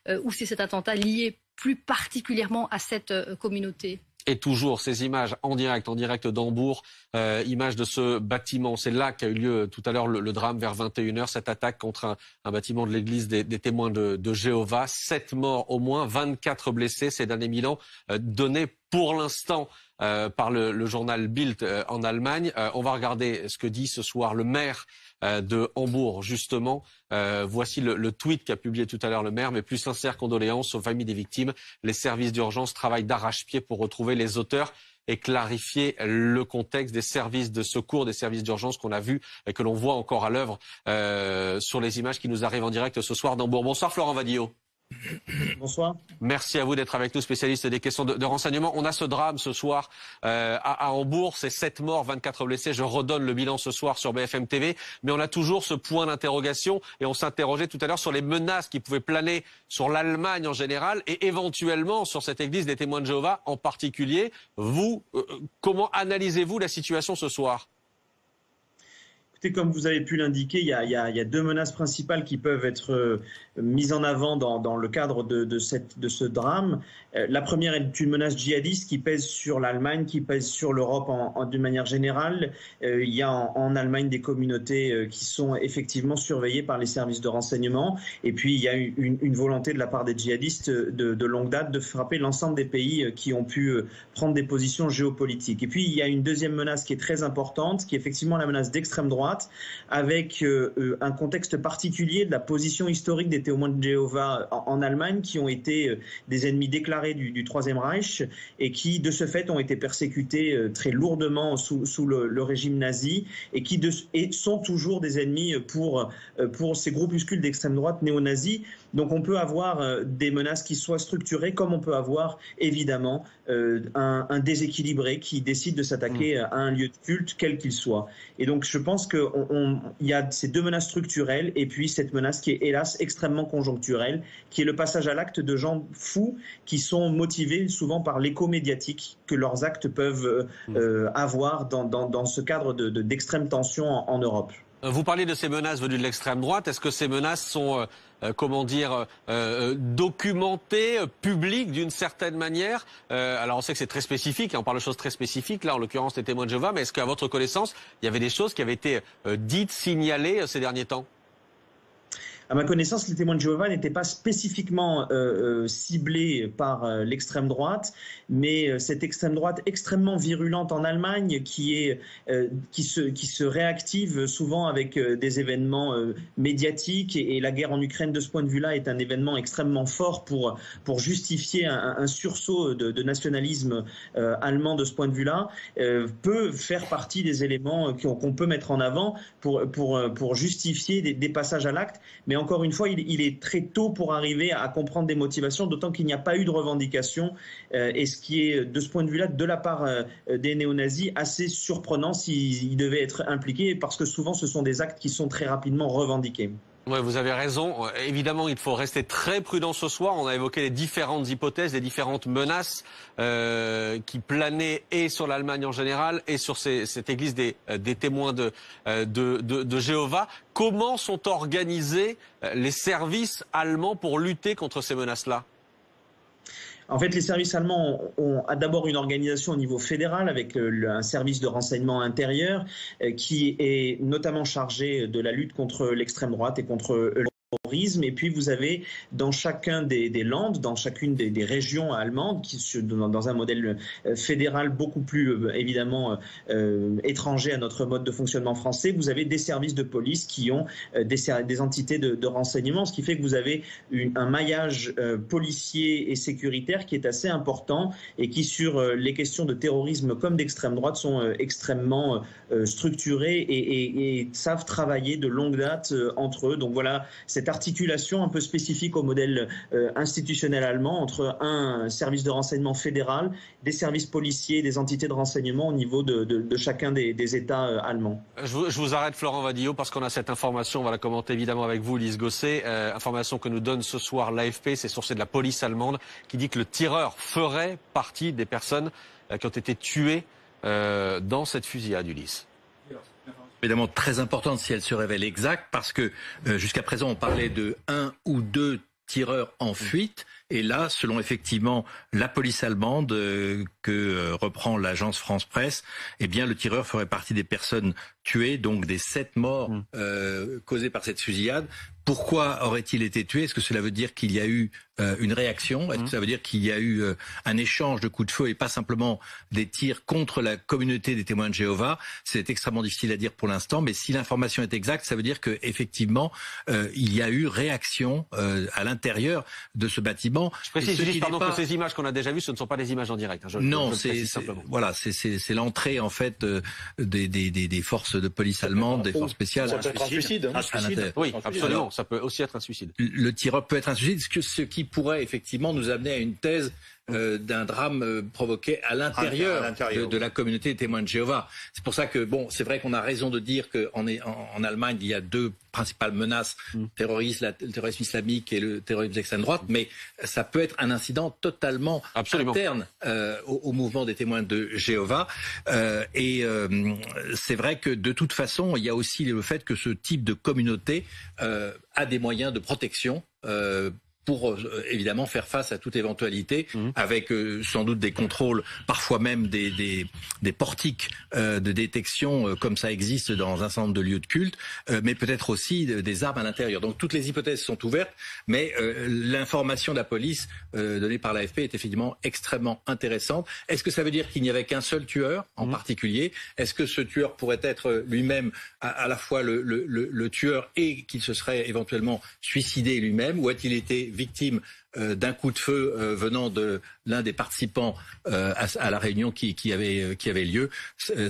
ou si cet attentat lié plus particulièrement à cette communauté. Et toujours ces images en direct d'Hambourg, images de ce bâtiment. C'est là qu'a eu lieu tout à l'heure le drame vers 21h, cette attaque contre un bâtiment de l'église des témoins de Jéhovah. 7 morts au moins, 24 blessés ces derniers bilans donnés pour l'instant par le journal Bild en Allemagne. On va regarder ce que dit ce soir le maire de Hambourg, justement. Voici le tweet qu'a publié tout à l'heure le maire. Mes plus sincères condoléances aux familles des victimes. Les services d'urgence travaillent d'arrache-pied pour retrouver les auteurs et clarifier le contexte des services de secours, des services d'urgence qu'on a vus et que l'on voit encore à l'œuvre sur les images qui nous arrivent en direct ce soir d'Hambourg. Bonsoir Florent Vadillo. Bonsoir. Merci à vous d'être avec nous, spécialiste des questions de renseignement. On a ce drame ce soir à Hambourg, c'est 7 morts, 24 blessés. Je redonne le bilan ce soir sur BFM TV, mais on a toujours ce point d'interrogation et on s'interrogeait tout à l'heure sur les menaces qui pouvaient planer sur l'Allemagne en général et éventuellement sur cette église des témoins de Jéhovah en particulier. Vous, comment analysez-vous la situation ce soir ? Comme vous avez pu l'indiquer, il y a 2 menaces principales qui peuvent être mises en avant dans le cadre de ce drame. La première est une menace djihadiste qui pèse sur l'Allemagne, qui pèse sur l'Europe d'une manière générale. Il y a en Allemagne des communautés qui sont effectivement surveillées par les services de renseignement. Et puis il y a une volonté de la part des djihadistes de longue date de frapper l'ensemble des pays qui ont pu prendre des positions géopolitiques. Et puis il y a une deuxième menace qui est très importante, qui est effectivement la menace d'extrême droite, avec un contexte particulier de la position historique des témoins de Jéhovah en Allemagne, qui ont été des ennemis déclarés du Troisième Reich et qui, de ce fait, ont été persécutés très lourdement sous le régime nazi et qui sont toujours des ennemis pour ces groupuscules d'extrême droite néo-nazis. Donc on peut avoir des menaces qui soient structurées, comme on peut avoir évidemment un déséquilibré qui décide de s'attaquer à un lieu de culte, quel qu'il soit. Et donc je pense qu'il y a ces 2 menaces structurelles et puis cette menace qui est hélas extrêmement conjoncturelle, qui est le passage à l'acte de gens fous qui sont motivés souvent par l'écho médiatique que leurs actes peuvent avoir dans ce cadre d'extrême tension en Europe. Vous parlez de ces menaces venues de l'extrême droite. Est-ce que ces menaces sont, documentées, publiques d'une certaine manière? Alors on sait que c'est très spécifique, on parle de choses très spécifiques, là en l'occurrence les témoins de Jéhovah, mais est-ce qu'à votre connaissance, il y avait des choses qui avaient été dites, signalées ces derniers temps? À ma connaissance, les témoins de Jéhovah n'étaient pas spécifiquement ciblés par l'extrême droite, mais cette extrême droite extrêmement virulente en Allemagne qui se réactive souvent avec des événements médiatiques et la guerre en Ukraine de ce point de vue-là est un événement extrêmement fort pour justifier un sursaut de nationalisme allemand de ce point de vue-là, peut faire partie des éléments qu'on peut mettre en avant pour justifier des passages à l'acte. Mais encore une fois, il est très tôt pour arriver à comprendre des motivations, d'autant qu'il n'y a pas eu de revendication, et ce qui est, de ce point de vue-là, de la part des néo-nazis, assez surprenant s'ils devaient être impliqués, parce que souvent, ce sont des actes qui sont très rapidement revendiqués. Oui, vous avez raison. Évidemment, il faut rester très prudent ce soir. On a évoqué les différentes hypothèses, les différentes menaces qui planaient et sur l'Allemagne en général et sur cette église des témoins de Jéhovah. Comment sont organisés les services allemands pour lutter contre ces menaces-là ? En fait, les services allemands ont d'abord une organisation au niveau fédéral avec un service de renseignement intérieur qui est notamment chargé de la lutte contre l'extrême droite et contre le terrorisme. Et puis vous avez dans chacun des landes, dans chacune des régions allemandes, dans un modèle fédéral beaucoup plus évidemment étranger à notre mode de fonctionnement français, vous avez des services de police qui ont des entités de renseignement, ce qui fait que vous avez un maillage policier et sécuritaire qui est assez important et qui sur les questions de terrorisme comme d'extrême droite sont extrêmement structurés et savent travailler de longue date entre eux. Donc voilà cette articulation un peu spécifique au modèle institutionnel allemand entre un service de renseignement fédéral, des services policiers, des entités de renseignement au niveau de chacun des États allemands. Je vous arrête Florent Vadillo parce qu'on a cette information, on va la commenter évidemment avec vous Lise Gosset, information que nous donne ce soir l'AFP, c'est sourcé de la police allemande qui dit que le tireur ferait partie des personnes qui ont été tuées dans cette fusillade, Ulysse. Évidemment très importante si elle se révèle exacte parce que jusqu'à présent on parlait de 1 ou 2 tireurs en fuite et là selon effectivement la police allemande que reprend l'agence France Presse, eh bien le tireur ferait partie des personnes tuées, donc des 7 morts causées par cette fusillade. Pourquoi aurait-il été tué? Est-ce que cela veut dire qu'il y a eu une réaction? Est-ce que ça veut dire qu'il y a eu un échange de coups de feu et pas simplement des tirs contre la communauté des témoins de Jéhovah? C'est extrêmement difficile à dire pour l'instant, mais si l'information est exacte, ça veut dire que effectivement il y a eu réaction à l'intérieur de ce bâtiment. Je précise juste, pardon, que ces images qu'on a déjà vues, ce ne sont pas des images en direct. Non, c'est l'entrée en fait des forces de police allemandes, des forces spéciales. Ça peut être un suicide. Oui, absolument. Ça peut aussi être un suicide. Le tireur peut être un suicide, ce qui pourrait effectivement nous amener à une thèse d'un drame provoqué à l'intérieur de la communauté des témoins de Jéhovah. C'est pour ça que, bon, c'est vrai qu'on a raison de dire qu'en Allemagne, il y a 2 principales menaces terroristes, le terrorisme islamique et le terrorisme d'extrême droite, mais ça peut être un incident totalement interne au mouvement des témoins de Jéhovah. C'est vrai que de toute façon, il y a aussi le fait que ce type de communauté a des moyens de protection pour évidemment faire face à toute éventualité, avec sans doute des contrôles, parfois même des portiques de détection, comme ça existe dans un certain nombre de lieux de culte, mais peut-être aussi des armes à l'intérieur. Donc toutes les hypothèses sont ouvertes, mais l'information de la police donnée par l'AFP est effectivement extrêmement intéressante. Est-ce que ça veut dire qu'il n'y avait qu'un seul tueur en particulier? Est-ce que ce tueur pourrait être lui-même à la fois le tueur et qu'il se serait éventuellement suicidé lui-même, ou a-t-il été victime d'un coup de feu venant de l'un des participants à la réunion qui avait lieu?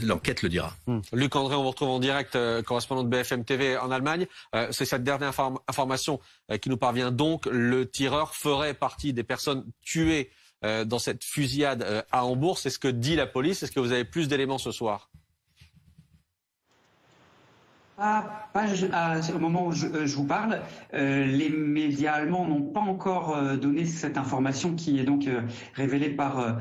L'enquête le dira. Luc André, on vous retrouve en direct, correspondant de BFM TV en Allemagne. C'est cette dernière information qui nous parvient donc. Le tireur ferait partie des personnes tuées dans cette fusillade à Hambourg. C'est ce que dit la police. Est-ce que vous avez plus d'éléments ce soir? Au moment où je vous parle, les médias allemands n'ont pas encore donné cette information qui est donc révélée par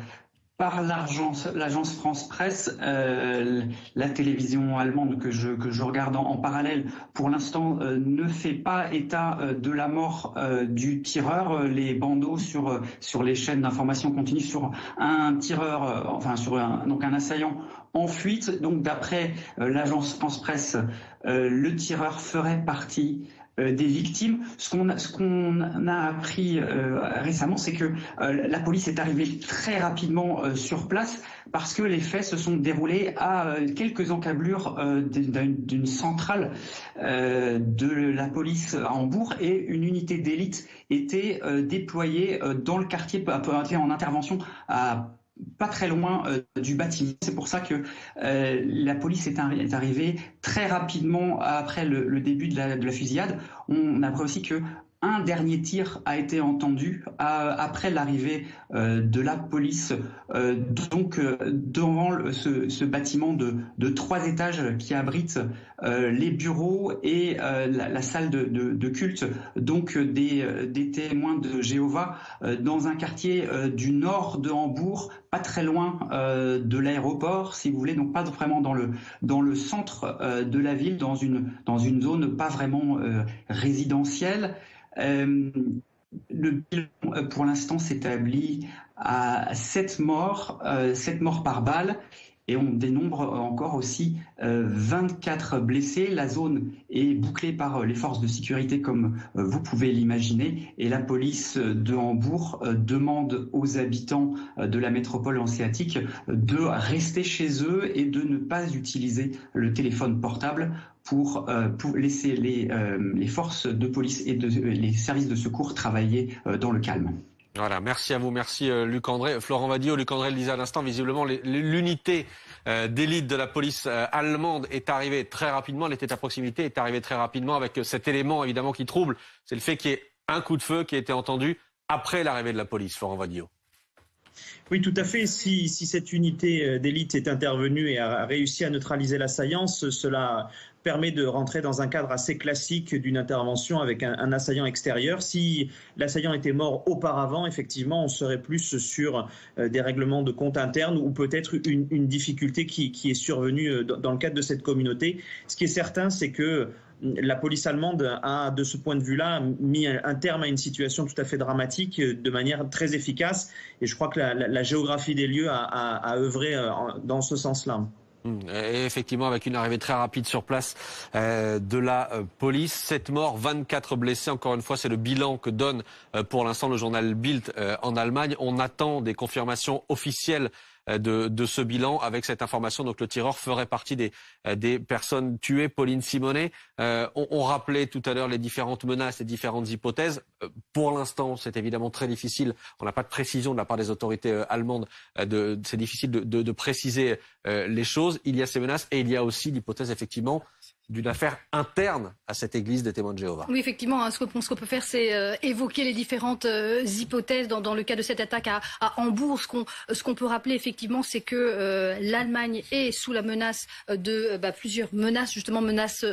l'agence France Presse. La télévision allemande que je regarde en parallèle, pour l'instant, ne fait pas état de la mort du tireur. Les bandeaux sur les chaînes d'information continuent sur un tireur, donc un assaillant en fuite. Donc d'après l'agence France Presse, le tireur ferait partie des victimes. Ce qu'on a appris récemment, c'est que la police est arrivée très rapidement sur place parce que les faits se sont déroulés à quelques encablures d'une centrale de la police à Hambourg, et une unité d'élite était déployée dans le quartier, en intervention pas très loin du bâtiment. C'est pour ça que la police est arrivée très rapidement après le début de la fusillade. On apprend aussi que un dernier tir a été entendu après l'arrivée de la police, devant ce bâtiment de 3 étages qui abrite les bureaux et la salle de culte, donc des témoins de Jéhovah, dans un quartier du nord de Hambourg, pas très loin de l'aéroport, si vous voulez, donc pas vraiment dans le centre de la ville, dans une zone pas vraiment résidentielle. Le bilan, pour l'instant, s'établit à 7 morts par balle. Et on dénombre encore aussi 24 blessés. La zone est bouclée par les forces de sécurité, comme vous pouvez l'imaginer. Et la police de Hambourg demande aux habitants de la métropole hanséatique de rester chez eux et de ne pas utiliser le téléphone portable pour laisser les forces de police et les services de secours travailler dans le calme. Voilà, merci à vous, merci Luc André. Florent Wadillo, Luc André le disait à l'instant, visiblement l'unité d'élite de la police allemande est arrivée très rapidement, elle était à proximité, est arrivée très rapidement avec cet élément évidemment qui trouble, c'est le fait qu'il y ait un coup de feu qui a été entendu après l'arrivée de la police, Florent Wadillo. Oui, tout à fait. Si cette unité d'élite est intervenue et a réussi à neutraliser l'assaillant, cela permet de rentrer dans un cadre assez classique d'une intervention avec un assaillant extérieur. Si l'assaillant était mort auparavant, effectivement, on serait plus sur des règlements de compte interne ou peut-être une difficulté qui est survenue dans le cadre de cette communauté. Ce qui est certain, c'est que la police allemande a, de ce point de vue-là, mis un terme à une situation tout à fait dramatique de manière très efficace. Et je crois que la géographie des lieux a œuvré dans ce sens-là. Et effectivement, avec une arrivée très rapide sur place de la police, 7 morts, 24 blessés. Encore une fois, c'est le bilan que donne pour l'instant le journal Bild en Allemagne. On attend des confirmations officielles de ce bilan avec cette information. Donc le tireur ferait partie des personnes tuées. Pauline Simonet, on rappelait tout à l'heure les différentes menaces, les différentes hypothèses. Pour l'instant, c'est évidemment très difficile. On n'a pas de précision de la part des autorités allemandes. C'est difficile de préciser les choses. Il y a ces menaces et il y a aussi l'hypothèse effectivement d'une affaire interne à cette église des témoins de Jéhovah. Oui, effectivement, hein, ce qu'on peut faire, c'est évoquer les différentes hypothèses dans le cas de cette attaque à Hambourg. Ce qu'on peut rappeler, effectivement, c'est que l'Allemagne est sous la menace de plusieurs menaces, justement menaces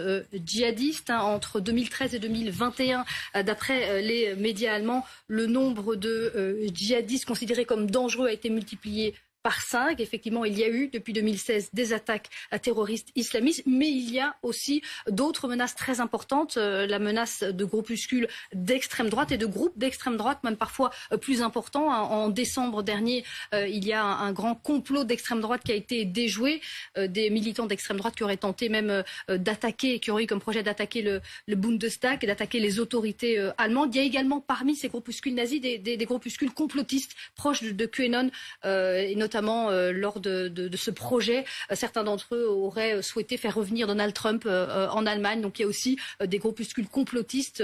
djihadistes. Hein, entre 2013 et 2021, d'après les médias allemands, le nombre de djihadistes considérés comme dangereux a été multiplié par 5. Effectivement, il y a eu depuis 2016 des attaques terroristes islamistes, mais il y a aussi d'autres menaces très importantes, la menace de groupuscules d'extrême droite et de groupes d'extrême droite, même parfois plus importants. En décembre dernier, il y a un grand complot d'extrême droite qui a été déjoué, des militants d'extrême droite qui auraient tenté même d'attaquer, qui auraient eu comme projet d'attaquer le Bundestag et d'attaquer les autorités allemandes. Il y a également parmi ces groupuscules nazis des groupuscules complotistes proches de QAnon, et notamment lors de ce projet, certains d'entre eux auraient souhaité faire revenir Donald Trump en Allemagne. Donc il y a aussi des groupuscules complotistes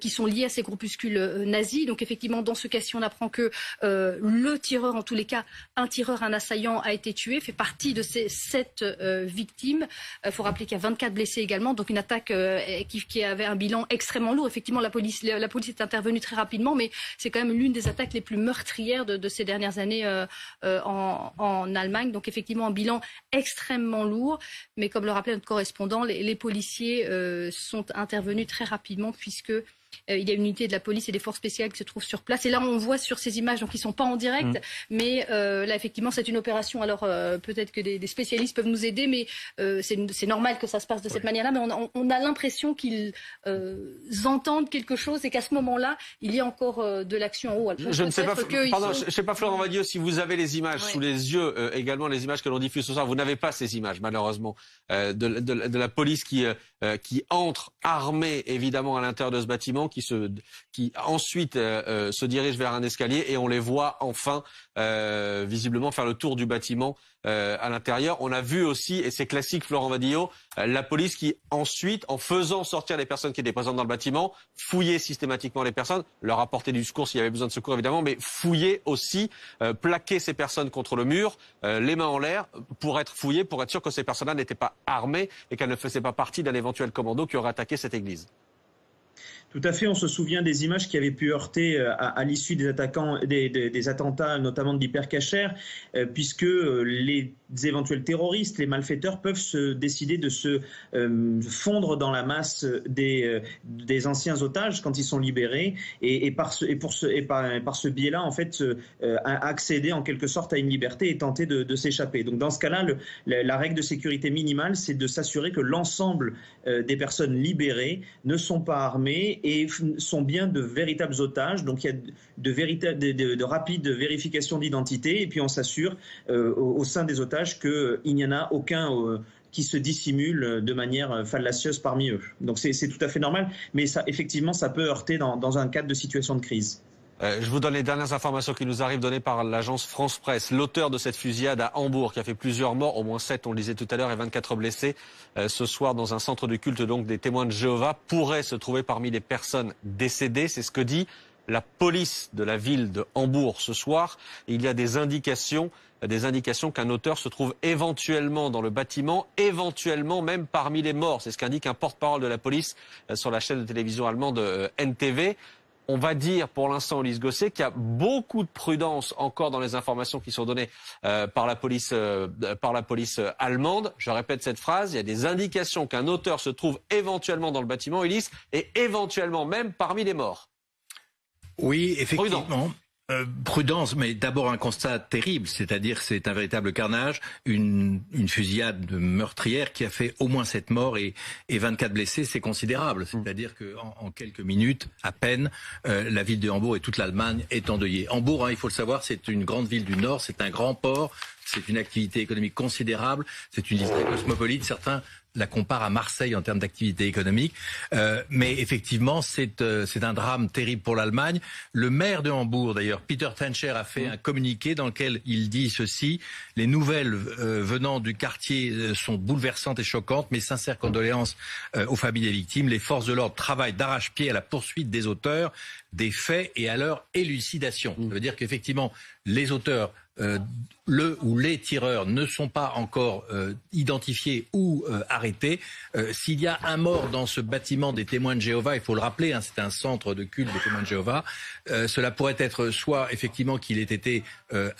qui sont liés à ces groupuscules nazis. Donc effectivement, dans ce cas-ci, on apprend que le tireur, en tous les cas, un tireur, un assaillant a été tué, fait partie de ces 7 victimes. Il faut rappeler qu'il y a 24 blessés également. Donc une attaque qui avait un bilan extrêmement lourd. Effectivement, la police est intervenue très rapidement, mais c'est quand même l'une des attaques les plus meurtrières de ces dernières années en Allemagne. Donc effectivement un bilan extrêmement lourd, mais comme le rappelait notre correspondant, les policiers sont intervenus très rapidement puisque il y a une unité de la police et des forces spéciales qui se trouvent sur place. Et là, on voit sur ces images, donc ils ne sont pas en direct, mais là, effectivement, c'est une opération. Alors, peut-être que des spécialistes peuvent nous aider, mais c'est normal que ça se passe de cette manière-là. Mais on a l'impression qu'ils entendent quelque chose et qu'à ce moment-là, il y a encore de l'action en haut. Alors, je ne sais pas, je sais pas, Florent Wadillo, si vous avez les images sous les yeux, également les images que l'on diffuse ce soir. Vous n'avez pas ces images, malheureusement, de la police qui entre armée, évidemment, à l'intérieur de ce bâtiment, qui ensuite se dirige vers un escalier et on les voit enfin visiblement faire le tour du bâtiment à l'intérieur. On a vu aussi, et c'est classique Florent Wadillo, la police qui ensuite, en faisant sortir les personnes qui étaient présentes dans le bâtiment, fouillait systématiquement les personnes, leur apporter du secours s'il y avait besoin de secours évidemment, mais fouillait aussi, plaquer ces personnes contre le mur, les mains en l'air, pour être fouillées, pour être sûr que ces personnes-là n'étaient pas armées et qu'elles ne faisaient pas partie d'un éventuel commando qui aurait attaqué cette église. Tout à fait, on se souvient des images qui avaient pu heurter à l'issue des attentats, notamment de l'Hypercacher, puisque les éventuels terroristes, les malfaiteurs peuvent se décider de se fondre dans la masse des anciens otages quand ils sont libérés et par ce biais-là, en fait, accéder en quelque sorte à une liberté et tenter de s'échapper. Donc dans ce cas-là, la règle de sécurité minimale, c'est de s'assurer que l'ensemble des personnes libérées ne sont pas armées et sont bien de véritables otages. Donc il y a de rapides vérifications d'identité et puis on s'assure au sein des otages qu'il n'y en a aucun qui se dissimule de manière fallacieuse parmi eux. Donc c'est tout à fait normal, mais ça, effectivement, ça peut heurter dans un cadre de situation de crise. Je vous donne les dernières informations qui nous arrivent données par l'agence France Presse. L'auteur de cette fusillade à Hambourg, qui a fait plusieurs morts, au moins 7, on le disait tout à l'heure, et 24 blessés, ce soir dans un centre de culte donc des témoins de Jéhovah, pourrait se trouver parmi les personnes décédées. C'est ce que dit la police de la ville de Hambourg ce soir. Il y a des indications qu'un auteur se trouve éventuellement dans le bâtiment, éventuellement même parmi les morts. C'est ce qu'indique un porte-parole de la police sur la chaîne de télévision allemande NTV. On va dire pour l'instant, Ulysse Gosset, qu'il y a beaucoup de prudence encore dans les informations qui sont données par la police allemande. Je répète cette phrase, il y a des indications qu'un auteur se trouve éventuellement dans le bâtiment, Ulysse, et éventuellement même parmi les morts. Oui, effectivement. Prudence, mais d'abord un constat terrible, c'est-à-dire c'est un véritable carnage, une fusillade meurtrière qui a fait au moins 7 morts et 24 blessés, c'est considérable. C'est-à-dire qu'en quelques minutes, à peine, la ville de Hambourg et toute l'Allemagne est endeuillée. Hambourg, il faut le savoir, c'est une grande ville du Nord, c'est un grand port, c'est une activité économique considérable, c'est une ville très cosmopolite, certains la compare à Marseille en termes d'activité économique. Mais effectivement, c'est un drame terrible pour l'Allemagne. Le maire de Hambourg, d'ailleurs, Peter Tschentscher, a fait un communiqué dans lequel il dit ceci: les nouvelles venant du quartier sont bouleversantes et choquantes, mes sincères condoléances aux familles des victimes. Les forces de l'ordre travaillent d'arrache-pied à la poursuite des auteurs des faits et à leur élucidation. Ça veut dire qu'effectivement, les auteurs, le ou les tireurs ne sont pas encore identifiés ou arrêtés. S'il y a un mort dans ce bâtiment des témoins de Jéhovah, il faut le rappeler, c'est un centre de culte des témoins de Jéhovah, cela pourrait être soit effectivement qu'il ait été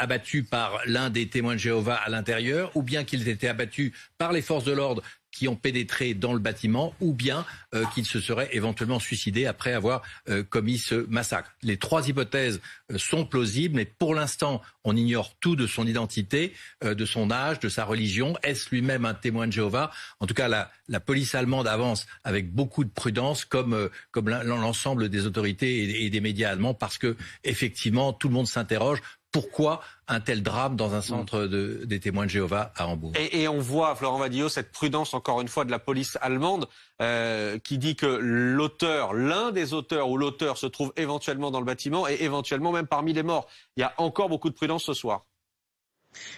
abattu par l'un des témoins de Jéhovah à l'intérieur, ou bien qu'il ait été abattu par les forces de l'ordre qui ont pénétré dans le bâtiment, ou bien qu'il se serait éventuellement suicidé après avoir commis ce massacre. Les 3 hypothèses sont plausibles, mais pour l'instant, on ignore tout de son identité, de son âge, de sa religion. Est-ce lui-même un témoin de Jéhovah? En tout cas, la police allemande avance avec beaucoup de prudence, comme l'ensemble des autorités et des médias allemands, parce que effectivement, tout le monde s'interroge. Pourquoi un tel drame dans un centre des témoins de Jéhovah à Hambourg? Et on voit, Florent Vadillo, cette prudence, encore une fois, de la police allemande qui dit que l'un des auteurs ou l'auteur se trouve éventuellement dans le bâtiment et éventuellement même parmi les morts. Il y a encore beaucoup de prudence ce soir.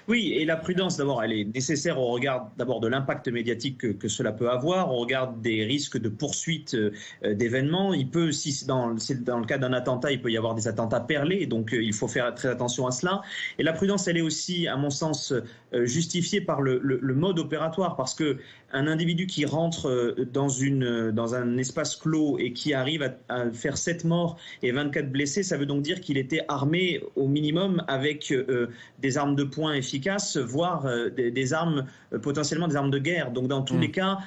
Oui, et la prudence, d'abord, elle est nécessaire au regard d'abord de l'impact médiatique que cela peut avoir, au regard des risques de poursuite d'événements. Il peut, si dans le cas d'un attentat, il peut y avoir des attentats perlés, donc il faut faire très attention à cela. Et la prudence, elle est aussi, à mon sens, justifiée par le mode opératoire, parce que un individu qui rentre dans un espace clos et qui arrive à faire 7 morts et 24 blessés, ça veut donc dire qu'il était armé au minimum avec des armes de poing efficaces, voire des armes, potentiellement des armes de guerre. Donc dans tous les cas,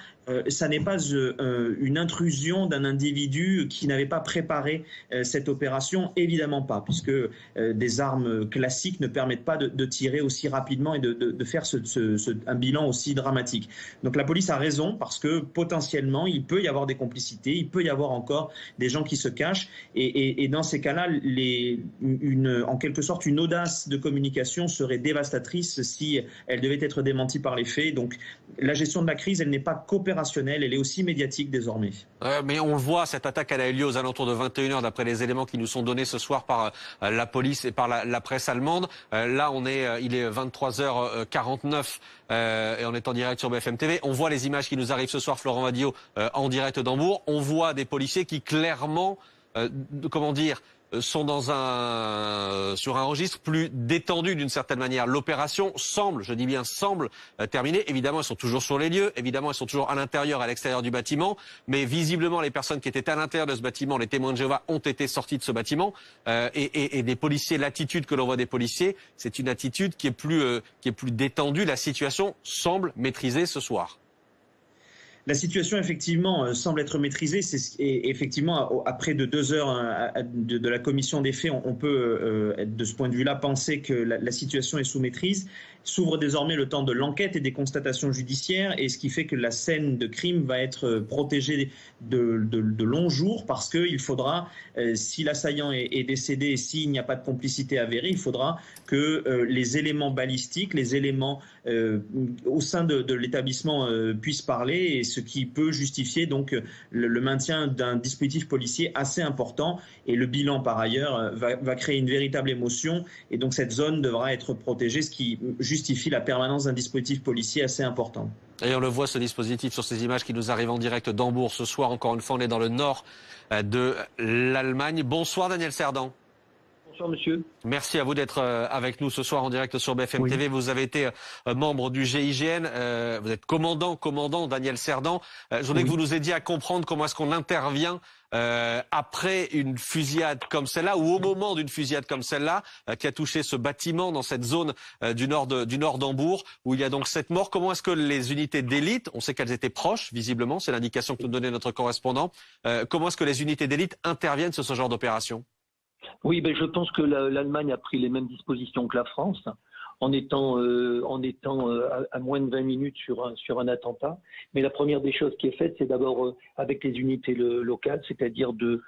ça n'est pas une intrusion d'un individu qui n'avait pas préparé cette opération, évidemment pas, puisque des armes classiques ne permettent pas de tirer aussi rapidement et de faire un bilan aussi dramatique. Donc la police a raison, parce que potentiellement il peut y avoir des complicités, il peut y avoir encore des gens qui se cachent, et dans ces cas-là, en quelque sorte, une audace de communication serait dévastatrice si elle devait être démentie par les faits. Donc la gestion de la crise, elle n'est pas coopérationnelle, elle est aussi médiatique désormais. Mais on le voit, cette attaque, elle a eu lieu aux alentours de 21h, d'après les éléments qui nous sont donnés ce soir par la police et par la presse allemande. Là, il est 23h49 et on est en direct sur BFM TV. On voit les images qui nous arrivent ce soir, Florent Vadillo, en direct d'Hambourg. On voit des policiers qui clairement, sont sur un registre plus détendu d'une certaine manière. L'opération semble, je dis bien semble, terminée. Évidemment, ils sont toujours sur les lieux. Évidemment, ils sont toujours à l'intérieur, à l'extérieur du bâtiment. Mais visiblement, les personnes qui étaient à l'intérieur de ce bâtiment, les témoins de Jéhovah, ont été sortis de ce bâtiment. Et des policiers, l'attitude que l'on voit des policiers, c'est une attitude qui est plus détendue. La situation semble maîtrisée ce soir. La situation, effectivement, semble être maîtrisée. Et effectivement, après de 2 heures de la commission des faits, on peut, de ce point de vue-là, penser que la situation est sous maîtrise. S'ouvre désormais le temps de l'enquête et des constatations judiciaires, et ce qui fait que la scène de crime va être protégée de longs jours, parce qu'il faudra, si l'assaillant est décédé et s'il n'y a pas de complicité avérée, il faudra que les éléments balistiques, les éléments au sein de l'établissement puissent parler, et ce qui peut justifier donc le maintien d'un dispositif policier assez important. Et le bilan, par ailleurs, va créer une véritable émotion, et donc cette zone devra être protégée, ce qui justifie la permanence d'un dispositif policier assez important. Et on le voit, ce dispositif, sur ces images qui nous arrivent en direct d'Hambourg ce soir. Encore une fois, on est dans le nord de l'Allemagne. Bonsoir Daniel Cerdan. Bonsoir monsieur. Merci à vous d'être avec nous ce soir en direct sur BFM TV. Vous avez été membre du GIGN, vous êtes commandant Daniel Cerdan. Je voudrais que vous nous aidiez à comprendre comment est-ce qu'on intervient après une fusillade comme celle-là, ou au moment d'une fusillade comme celle-là, qui a touché ce bâtiment dans cette zone du nord d'Hambourg, où il y a donc 7 morts. Comment est-ce que les unités d'élite, on sait qu'elles étaient proches, visiblement, c'est l'indication que nous donnait notre correspondant, comment est-ce que les unités d'élite interviennent sur ce genre d'opération? Oui, je pense que l'Allemagne a pris les mêmes dispositions que la France, en étant à moins de 20 minutes sur un attentat. Mais la première des choses qui est faite, c'est d'abord avec les unités locales, c'est-à-dire de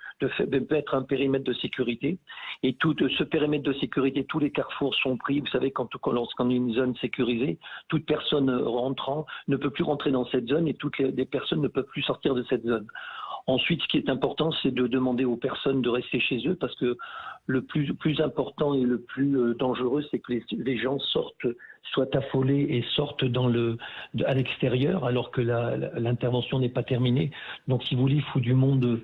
mettre un périmètre de sécurité. Et tout ce périmètre de sécurité, tous les carrefours sont pris. Vous savez, lorsqu'on est une zone sécurisée, toute personne rentrant ne peut plus rentrer dans cette zone, et toutes les personnes ne peuvent plus sortir de cette zone. Ensuite, ce qui est important, c'est de demander aux personnes de rester chez eux, parce que le plus important et le plus dangereux, c'est que les gens soient affolés et sortent à l'extérieur, alors que l'intervention n'est pas terminée. Donc, si vous voulez, il faut du monde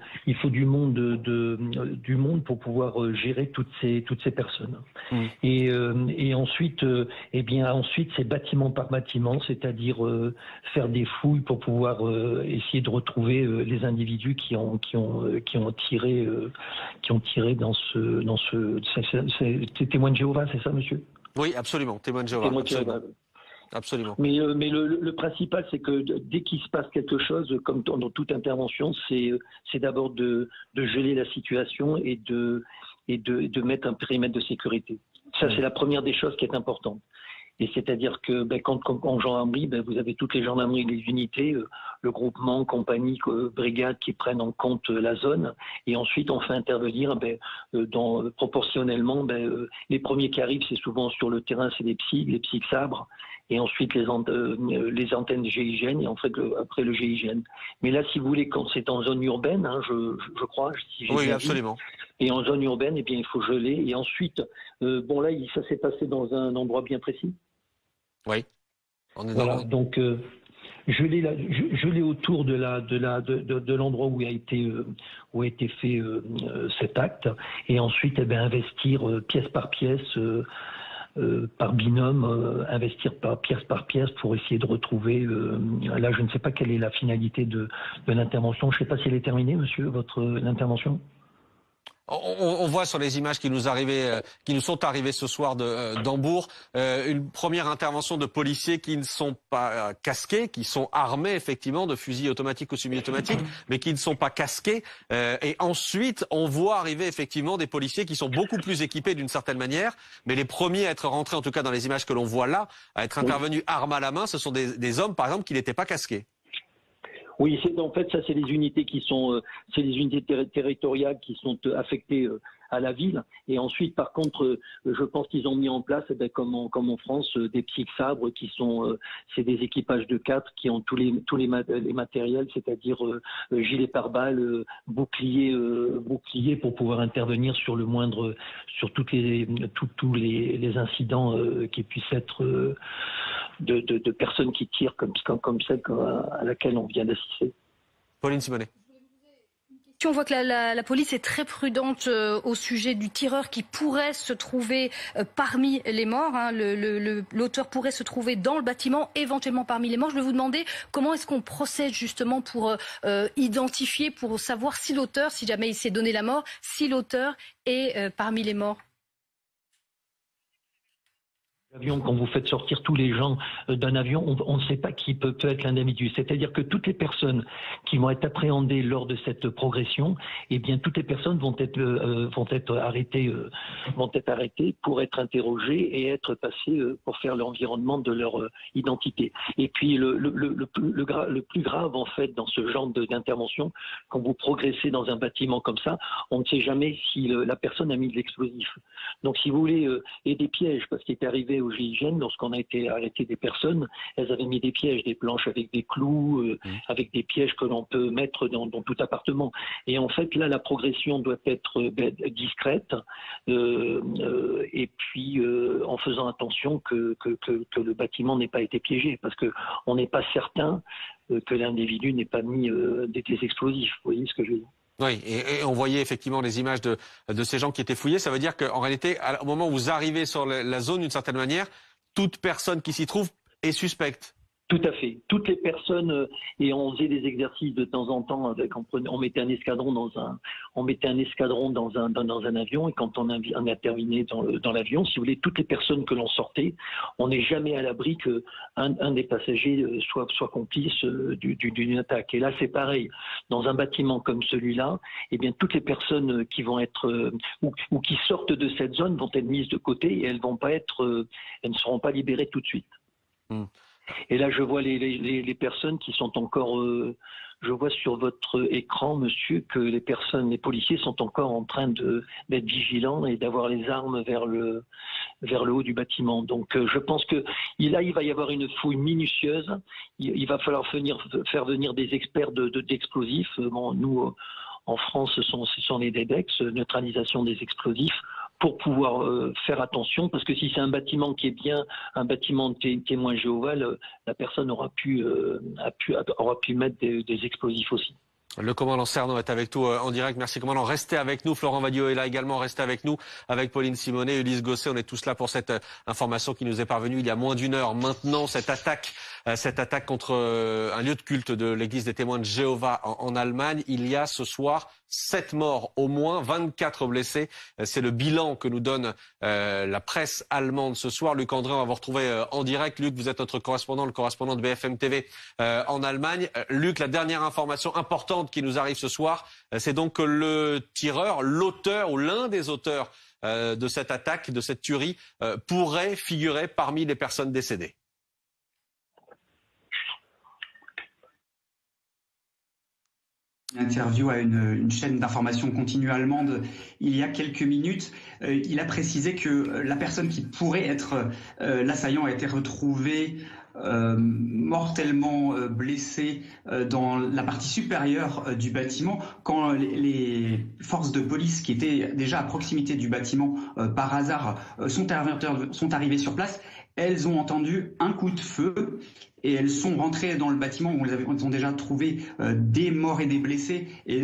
pour pouvoir gérer toutes ces personnes. Et ensuite, ensuite, c'est bâtiment par bâtiment, c'est-à-dire faire des fouilles pour pouvoir essayer de retrouver les individus qui ont tiré dans c'est témoin de Jéhovah, c'est ça, monsieur? Oui, absolument, témoin de Jéhovah. Absolument. Mais le principal, c'est que dès qu'il se passe quelque chose, comme dans toute intervention, c'est d'abord de geler la situation et de mettre un périmètre de sécurité. Ça, c'est la première des choses qui est importante. Et c'est-à-dire que quand en gendarmerie, vous avez toutes les gendarmeries, les unités, le groupement, compagnie, brigade qui prennent en compte la zone. Et ensuite, on fait intervenir proportionnellement. Les premiers qui arrivent, c'est souvent sur le terrain, c'est les psys sabres. Et ensuite, les antennes de GIGN, et en fait, après le GIGN. Mais là, si vous voulez, quand c'est en zone urbaine, je crois, si j'ai oui, bien absolument. Dit, et en zone urbaine, il faut geler. Et ensuite, là, ça s'est passé dans un endroit bien précis. Oui. On est voilà, donc geler autour de l'endroit où a été fait cet acte, et ensuite investir pièce par pièce, par binôme, investir pièce par pièce pour essayer de retrouver. Là, je ne sais pas quelle est la finalité de l'intervention. Je ne sais pas si elle est terminée, monsieur, l'intervention. On voit sur les images qui nous sont arrivées ce soir d'Hambourg, une première intervention de policiers qui ne sont pas casqués, qui sont armés effectivement de fusils automatiques ou semi-automatiques, mais qui ne sont pas casqués. Et ensuite, on voit arriver effectivement des policiers qui sont beaucoup plus équipés d'une certaine manière, mais les premiers à être rentrés, en tout cas dans les images que l'on voit là, à être intervenus armes à la main, ce sont des hommes, par exemple, qui n'étaient pas casqués. Oui, en fait, ça, c'est les unités c'est les unités territoriales qui sont affectées à la ville. Et ensuite, par contre, je pense qu'ils ont mis en place, comme en France, des psys sabres qui c'est des équipages de 4 qui ont tous les matériels, c'est-à-dire gilet pare-balles, bouclier pour pouvoir intervenir sur tous les incidents qui puissent être de personnes qui tirent comme celle à laquelle on vient d'assister. Pauline Simonet. On voit que la police est très prudente au sujet du tireur qui pourrait se trouver parmi les morts. Hein. L'auteur pourrait se trouver dans le bâtiment, éventuellement parmi les morts. Je vais vous demander comment est-ce qu'on procède justement pour identifier, pour savoir si l'auteur, si jamais il s'est donné la mort, si l'auteur est parmi les morts. Quand vous faites sortir tous les gens d'un avion, on ne sait pas qui peut être l'individu. C'est-à-dire que toutes les personnes qui vont être appréhendées lors de cette progression, eh bien toutes les personnes vont être arrêtées pour être interrogées et être passées pour faire l'environnement de leur identité. Et puis le plus grave en fait dans ce genre d'intervention, quand vous progressez dans un bâtiment comme ça, on ne sait jamais si la personne a mis de l'explosif. Donc si vous voulez, et des pièges, parce qu'il est arrivé au GIGN, lorsqu'on a été arrêté des personnes, elles avaient mis des pièges, des planches avec des clous, avec des pièges que l'on peut mettre dans tout appartement. Et en fait, là, la progression doit être discrète, et puis en faisant attention que le bâtiment n'ait pas été piégé, parce qu'on n'est pas certain que l'individu n'ait pas mis des explosifs. Vous voyez ce que je veux dire? Oui, et on voyait effectivement les images de ces gens qui étaient fouillés. Ça veut dire qu'en réalité, au moment où vous arrivez sur la zone, d'une certaine manière, toute personne qui s'y trouve est suspecte. Tout à fait. Toutes les personnes, et on faisait des exercices de temps en temps on mettait un escadron dans un avion, et quand on a terminé dans l'avion, si vous voulez, toutes les personnes que l'on sortait, on n'est jamais à l'abri que un des passagers soit complice d'une attaque. Et là, c'est pareil. Dans un bâtiment comme celui-là, eh bien, toutes les personnes qui vont être, ou qui sortent de cette zone vont être mises de côté, et elles ne seront pas libérées tout de suite. Et là, je vois les personnes qui sont encore... je vois sur votre écran, monsieur, que les policiers sont encore en train d'être vigilants et d'avoir les armes vers le haut du bâtiment. Donc, je pense que là, il va y avoir une fouille minutieuse. Il va falloir faire venir des experts d'explosifs. Bon, nous, en France, ce sont les DEDEX, neutralisation des explosifs, pour pouvoir faire attention, parce que si c'est un bâtiment qui est bien un bâtiment de témoin Jéhovah, la personne aura pu mettre des explosifs aussi. Le commandant Cerno est avec nous en direct. Merci commandant. Restez avec nous. Florent Vadiot est là également. Restez avec nous, avec Pauline Simonet, Ulysse Gosset. On est tous là pour cette information qui nous est parvenue il y a moins d'une heure. Maintenant, cette attaque contre un lieu de culte de l'église des témoins de Jéhovah en Allemagne. Il y a ce soir 7 morts, au moins 24 blessés. C'est le bilan que nous donne la presse allemande ce soir. Luc André, on va vous retrouver en direct. Luc, vous êtes notre correspondant, le correspondant de BFM TV en Allemagne. Luc, la dernière information importante qui nous arrive ce soir, c'est donc que le tireur, l'auteur ou l'un des auteurs de cette attaque, de cette tuerie, pourrait figurer parmi les personnes décédées. Interview à une chaîne d'information continue allemande il y a quelques minutes. Il a précisé que la personne qui pourrait être l'assaillant a été retrouvée mortellement blessé dans la partie supérieure du bâtiment quand les forces de police qui étaient déjà à proximité du bâtiment par hasard sont arrivées sur place. Elles ont entendu un coup de feu et elles sont rentrées dans le bâtiment où elles ont déjà trouvé des morts et des blessés et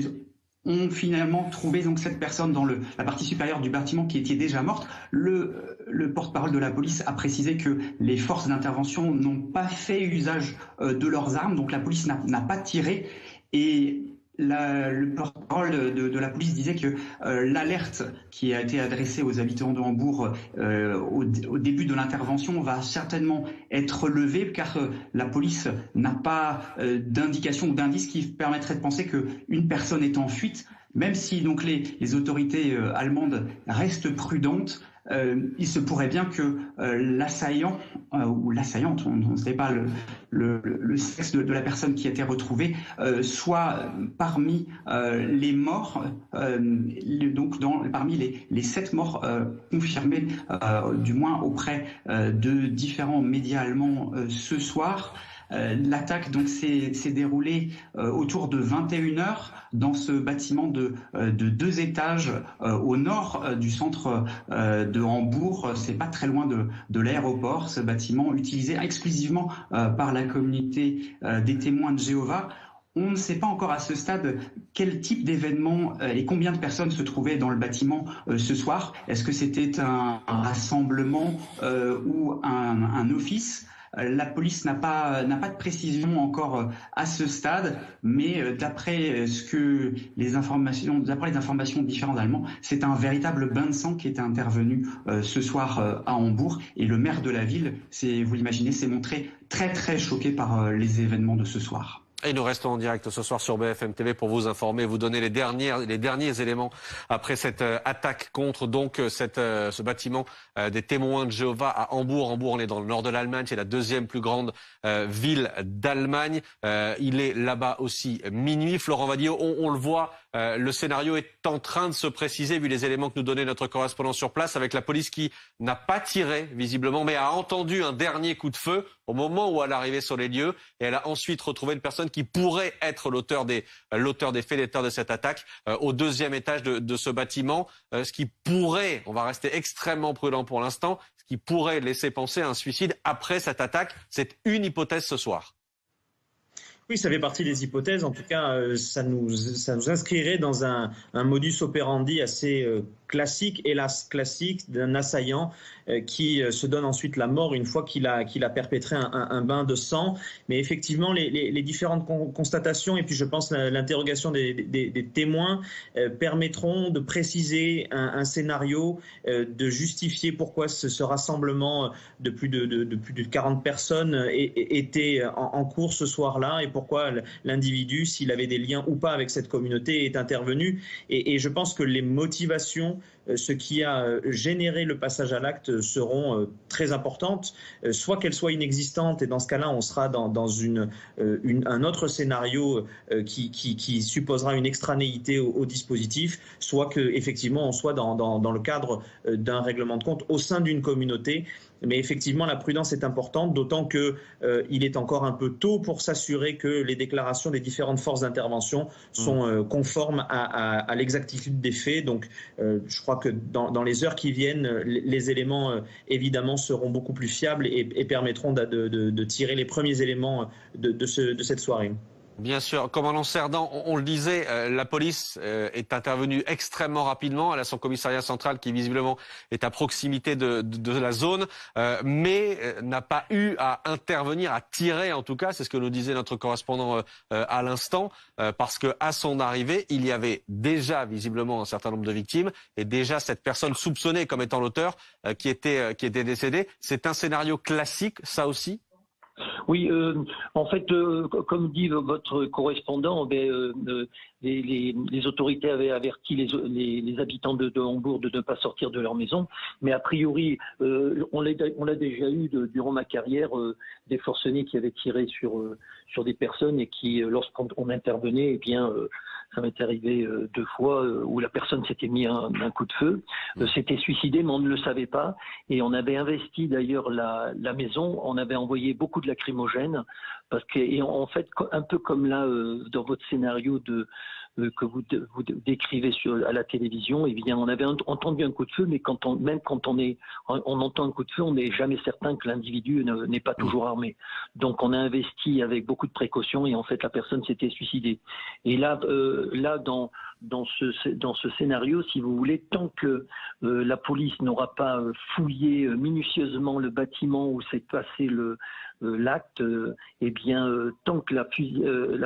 ont finalement trouvé donc cette personne dans la partie supérieure du bâtiment qui était déjà morte. Le porte-parole de la police a précisé que les forces d'intervention n'ont pas fait usage de leurs armes, donc la police n'a pas tiré. Et le porte-parole de la police disait que l'alerte qui a été adressée aux habitants de Hambourg au début de l'intervention va certainement être levée car la police n'a pas d'indication ou d'indice qui permettrait de penser qu'une personne est en fuite. Même si donc les autorités allemandes restent prudentes, il se pourrait bien que l'assaillant ou l'assaillante, on ne sait pas le sexe de la personne qui a été retrouvée, soit parmi les morts, donc parmi les 7 morts confirmés, du moins auprès de différents médias allemands ce soir. L'attaque donc s'est déroulée autour de 21h dans ce bâtiment de 2 étages au nord du centre de Hambourg. C'est pas très loin de l'aéroport, ce bâtiment utilisé exclusivement par la communauté des témoins de Jéhovah. On ne sait pas encore à ce stade quel type d'événement et combien de personnes se trouvaient dans le bâtiment ce soir. Est-ce que c'était un rassemblement ou un office ? La police n'a pas de précision encore à ce stade, mais d'après les informations différentes d'Allemands, c'est un véritable bain de sang qui est intervenu ce soir à Hambourg. Et le maire de la ville, vous l'imaginez, s'est montré très très choqué par les événements de ce soir. Et nous restons en direct ce soir sur BFM TV pour vous informer, vous donner les derniers éléments après cette attaque contre donc ce bâtiment des témoins de Jéhovah à Hambourg. Hambourg, on est dans le nord de l'Allemagne, c'est la deuxième plus grande ville d'Allemagne. Il est là-bas aussi minuit. Florent Vadillo, on le voit, le scénario est en train de se préciser vu les éléments que nous donnait notre correspondant sur place, avec la police qui n'a pas tiré visiblement, mais a entendu un dernier coup de feu au moment où elle arrivait sur les lieux, et elle a ensuite retrouvé une personne qui pourrait être l'auteur des faits, l'auteur de cette attaque, au deuxième étage de ce bâtiment, ce qui pourrait, on va rester extrêmement prudent pour l'instant, ce qui pourrait laisser penser à un suicide après cette attaque. C'est une hypothèse ce soir. Oui, ça fait partie des hypothèses. En tout cas, ça nous inscrirait dans un modus operandi assez classique, hélas classique, d'un assaillant qui se donne ensuite la mort une fois qu'il a perpétré un bain de sang. Mais effectivement, les différentes constatations et puis je pense l'interrogation des témoins permettront de préciser un scénario, de justifier pourquoi ce rassemblement de plus de 40 personnes était en cours ce soir-là et pourquoi l'individu, s'il avait des liens ou pas avec cette communauté, est intervenu. Et je pense que les motivations, ce qui a généré le passage à l'acte, seront très importantes, soit qu'elles soient inexistantes, et dans ce cas-là, on sera dans un autre scénario qui supposera une extranéité au dispositif, soit qu'effectivement, on soit dans le cadre d'un règlement de compte au sein d'une communauté. Mais effectivement, la prudence est importante, d'autant qu'il est encore un peu tôt pour s'assurer que les déclarations des différentes forces d'intervention sont conformes à l'exactitude des faits. Donc, je crois que dans les heures qui viennent, les éléments, évidemment, seront beaucoup plus fiables et permettront de tirer les premiers éléments de cette soirée. Bien sûr, commandant Cerdan, on le disait, la police est intervenue extrêmement rapidement. Elle a son commissariat central qui visiblement est à proximité de la zone, mais n'a pas eu à intervenir, à tirer en tout cas, c'est ce que nous disait notre correspondant à l'instant, parce que à son arrivée, il y avait déjà visiblement un certain nombre de victimes et déjà cette personne soupçonnée comme étant l'auteur qui était décédée. C'est un scénario classique, ça aussi? Oui, en fait, comme dit votre correspondant, les autorités avaient averti les habitants de Hambourg de ne pas sortir de leur maison, mais a priori, on l'a déjà eu durant ma carrière, des forcenés qui avaient tiré sur des personnes et qui, lorsqu'on intervenait, eh bien, ça m'est arrivé 2 fois où la personne s'était mis un coup de feu, s'était suicidée, mais on ne le savait pas. Et on avait investi d'ailleurs la maison, on avait envoyé beaucoup de lacrymogènes, en fait, un peu comme là, dans votre scénario que vous décrivez à la télévision, eh bien, on avait entendu un coup de feu, mais même quand on entend un coup de feu, on n'est jamais certain que l'individu n'est pas toujours armé. Donc, on a investi avec beaucoup de précautions et en fait, la personne s'était suicidée. Et là, dans ce scénario, si vous voulez, tant que la police n'aura pas fouillé minutieusement le bâtiment où s'est passé l'acte, eh bien, tant que la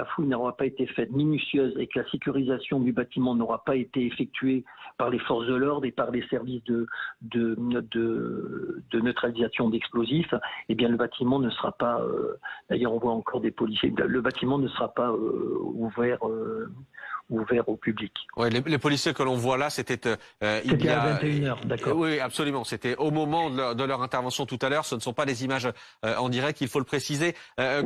fouille n'aura pas été faite minutieuse et que la sécurisation du bâtiment n'aura pas été effectuée par les forces de l'ordre et par les services de neutralisation d'explosifs, eh bien, le bâtiment ne sera pas, d'ailleurs, on voit encore des policiers, le bâtiment ne sera pas ouvert au public. Ouais, les policiers que l'on voit là, c'était à 21h, d'accord. Oui, absolument. C'était au moment de leur intervention tout à l'heure. Ce ne sont pas des images en direct, il faut le préciser.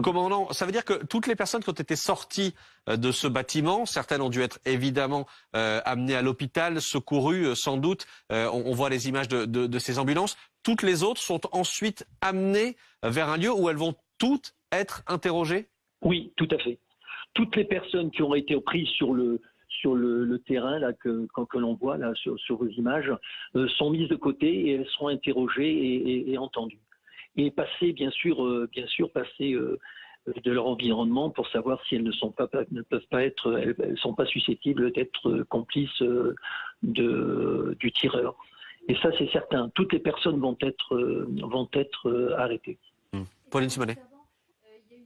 Commandant, ça veut dire que toutes les personnes qui ont été sorties de ce bâtiment, certaines ont dû être évidemment amenées à l'hôpital, secourues sans doute. On voit les images de ces ambulances. Toutes les autres sont ensuite amenées vers un lieu où elles vont toutes être interrogées? Oui, tout à fait. Toutes les personnes qui ont été prises sur le terrain là que l'on voit là sur vos images sont mises de côté et elles seront interrogées et entendues. Et passer bien sûr passer de leur environnement pour savoir si elles elles sont pas susceptibles d'être complices du tireur. Et ça, c'est certain. Toutes les personnes vont être arrêtées. Pauline Simonet.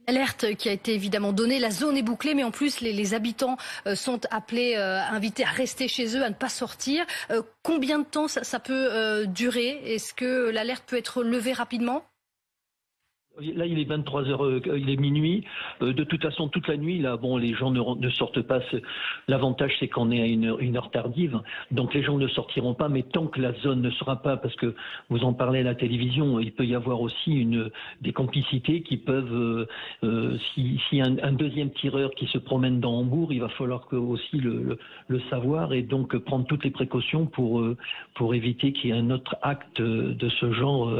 Alerte qui a été évidemment donnée, la zone est bouclée, mais en plus les habitants sont appelés, invités à rester chez eux, à ne pas sortir. Combien de temps ça peut durer? Est-ce que l'alerte peut être levée rapidement? Là, il est 23h, il est minuit. De toute façon, toute la nuit, là, bon, les gens ne sortent pas. L'avantage, c'est qu'on est à une heure tardive, donc les gens ne sortiront pas. Mais tant que la zone ne sera pas, parce que vous en parlez à la télévision, il peut y avoir aussi des complicités qui peuvent, si un deuxième tireur qui se promène dans Hambourg, il va falloir aussi le savoir et donc prendre toutes les précautions pour éviter qu'il y ait un autre acte de ce genre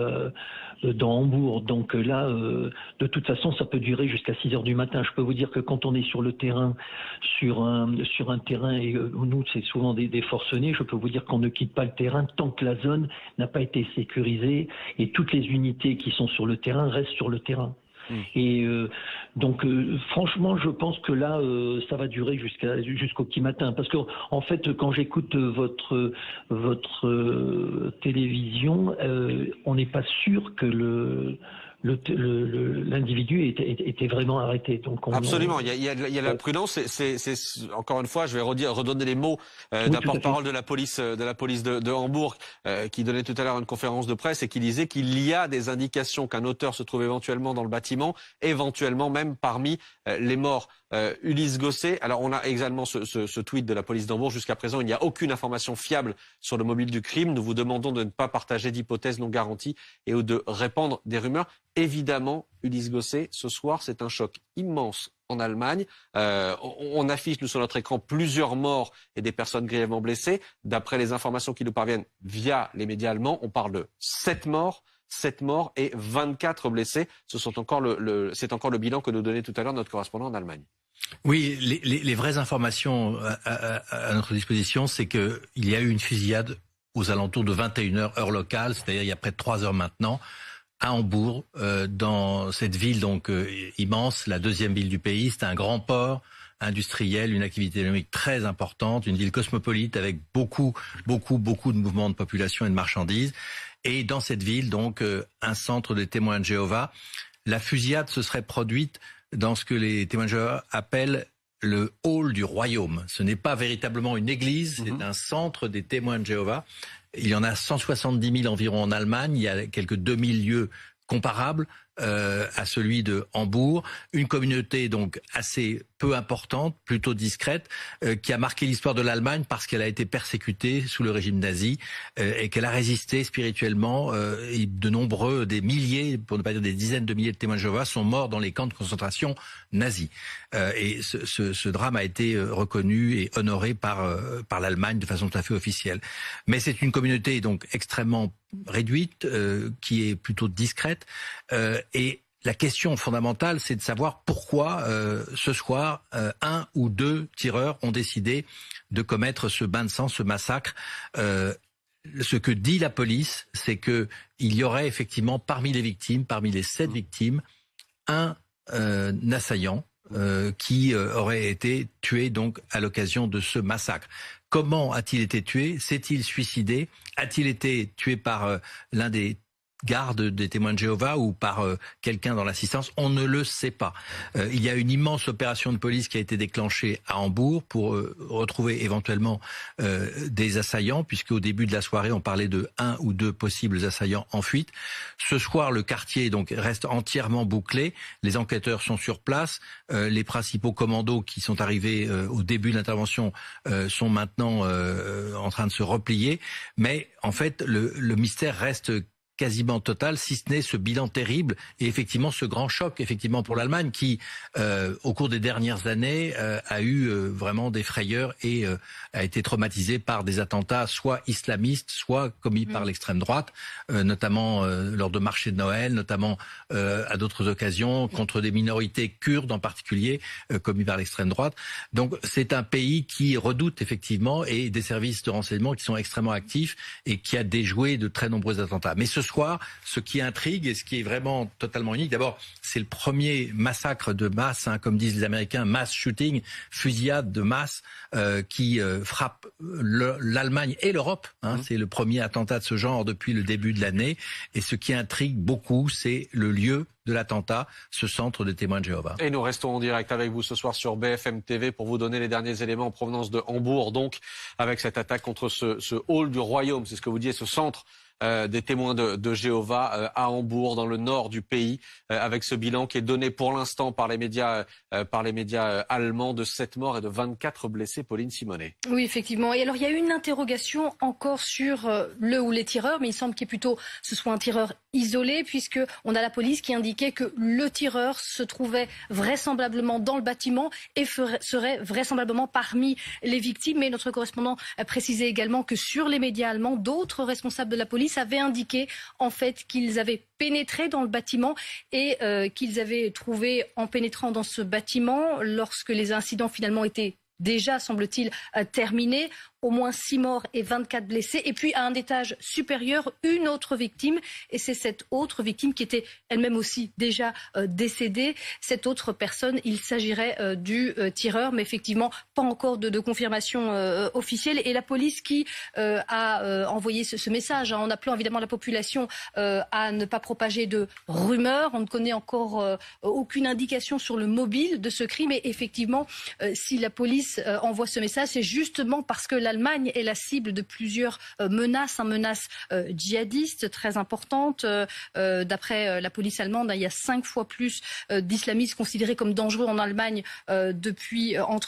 dans Hambourg. Donc là, de toute façon, ça peut durer jusqu'à 6h du matin. Je peux vous dire que quand on est sur le terrain, sur un terrain, et nous, c'est souvent des forcenés, je peux vous dire qu'on ne quitte pas le terrain tant que la zone n'a pas été sécurisée et toutes les unités qui sont sur le terrain restent sur le terrain. Et donc franchement, je pense que là, ça va durer jusqu'au petit matin. Parce que en fait, quand j'écoute votre télévision, on n'est pas sûr que l'individu était vraiment arrêté. Donc Absolument, il y a la prudence. C'est encore une fois, je vais redonner les mots d'un porte-parole de la police de Hambourg qui donnait tout à l'heure une conférence de presse et qui disait qu'il y a des indications qu'un auteur se trouve éventuellement dans le bâtiment, éventuellement même parmi les morts. Ulysse Gosset, alors on a également ce tweet de la police d'Hambourg. Jusqu'à présent, il n'y a aucune information fiable sur le mobile du crime. Nous vous demandons de ne pas partager d'hypothèses non garanties et ou de répandre des rumeurs. Évidemment, Ulysse Gosset, ce soir, c'est un choc immense en Allemagne. On affiche, nous, sur notre écran, plusieurs morts et des personnes grièvement blessées. D'après les informations qui nous parviennent via les médias allemands, on parle de 7 morts et 24 blessés. C'est encore le bilan que nous donnait tout à l'heure notre correspondant en Allemagne. Oui, les vraies informations à notre disposition, c'est qu'il y a eu une fusillade aux alentours de 21h, heure locale, c'est-à-dire il y a près de 3 heures maintenant, à Hambourg, dans cette ville donc immense, la deuxième ville du pays. C'est un grand port industriel, une activité économique très importante, une ville cosmopolite avec beaucoup de mouvements de population et de marchandises. Et dans cette ville, donc, un centre de témoins de Jéhovah. La fusillade se serait produite dans ce que les témoins de Jéhovah appellent le hall du royaume. Ce n'est pas véritablement une église, c'est un centre des témoins de Jéhovah. Il y en a 170 000 environ en Allemagne, il y a quelques 2000 lieux comparables à celui de Hambourg. Une communauté donc assez peu importante, plutôt discrète, qui a marqué l'histoire de l'Allemagne parce qu'elle a été persécutée sous le régime nazi et qu'elle a résisté spirituellement. Et de nombreux, des milliers, pour ne pas dire des dizaines de milliers de témoins de Jéhovah sont morts dans les camps de concentration nazis. Et ce drame a été reconnu et honoré par l'Allemagne de façon tout à fait officielle. Mais c'est une communauté donc extrêmement réduite, qui est plutôt discrète. Et la question fondamentale, c'est de savoir pourquoi ce soir, 1 ou 2 tireurs ont décidé de commettre ce bain de sang, ce massacre. Ce que dit la police, c'est que il y aurait effectivement parmi les victimes, parmi les 7 victimes, un assaillant qui aurait été tué donc à l'occasion de ce massacre. Comment a-t-il été tué? S'est-il suicidé? A-t-il été tué par l'un des gardes des témoins de Jéhovah ou par quelqu'un dans l'assistance? On ne le sait pas. Il y a une immense opération de police qui a été déclenchée à Hambourg pour retrouver éventuellement des assaillants, puisque au début de la soirée on parlait de 1 ou 2 possibles assaillants en fuite. Ce soir, le quartier donc reste entièrement bouclé. Les enquêteurs sont sur place. Les principaux commandos qui sont arrivés au début de l'intervention sont maintenant en train de se replier. Mais en fait, le mystère reste quasiment total, si ce n'est ce bilan terrible et effectivement ce grand choc effectivement pour l'Allemagne qui, au cours des dernières années, a eu vraiment des frayeurs et a été traumatisée par des attentats soit islamistes, soit commis par l'extrême droite, notamment lors de marchés de Noël, notamment à d'autres occasions contre des minorités kurdes en particulier, commis par l'extrême droite. Donc c'est un pays qui redoute effectivement et des services de renseignement qui sont extrêmement actifs et qui a déjoué de très nombreux attentats. Mais ce soir, ce qui intrigue et ce qui est vraiment totalement unique, d'abord, c'est le premier massacre de masse, comme disent les Américains, mass shooting, fusillade de masse, qui frappe l'Allemagne et l'Europe. C'est le premier attentat de ce genre depuis le début de l'année. Et ce qui intrigue beaucoup, c'est le lieu de l'attentat, ce centre de témoins de Jéhovah. Et nous restons en direct avec vous ce soir sur BFM TV pour vous donner les derniers éléments en provenance de Hambourg, donc avec cette attaque contre ce hall du royaume, c'est ce que vous disiez, ce centre des témoins de Jéhovah à Hambourg, dans le nord du pays, avec ce bilan qui est donné pour l'instant par les médias allemands de 7 morts et de 24 blessés. Pauline Simonet. Oui, effectivement. Et alors, il y a eu une interrogation encore sur le ou les tireurs, mais il semble qu'il ce soit un tireur isolé, puisque on a la police qui indiquait que le tireur se trouvait vraisemblablement dans le bâtiment et serait vraisemblablement parmi les victimes. Mais notre correspondant a précisé également que sur les médias allemands, d'autres responsables de la police avaient indiqué en fait qu'ils avaient pénétré dans le bâtiment et qu'ils avaient trouvé en pénétrant dans ce bâtiment, lorsque les incidents finalement étaient déjà, semble-t-il, terminés, au moins 6 morts et 24 blessés. Et puis, à un étage supérieur, une autre victime. Et c'est cette autre victime qui était elle-même aussi déjà décédée. Cette autre personne, il s'agirait du tireur, mais effectivement, pas encore de confirmation officielle. Et la police qui a envoyé ce message, en appelant évidemment la population à ne pas propager de rumeurs. On ne connaît encore aucune indication sur le mobile de ce crime. Et effectivement, si la police envoie ce message, c'est justement parce que l'Allemagne est la cible de plusieurs menaces, menaces djihadistes très importantes. D'après la police allemande, il y a 5 fois plus d'islamistes considérés comme dangereux en Allemagne depuis en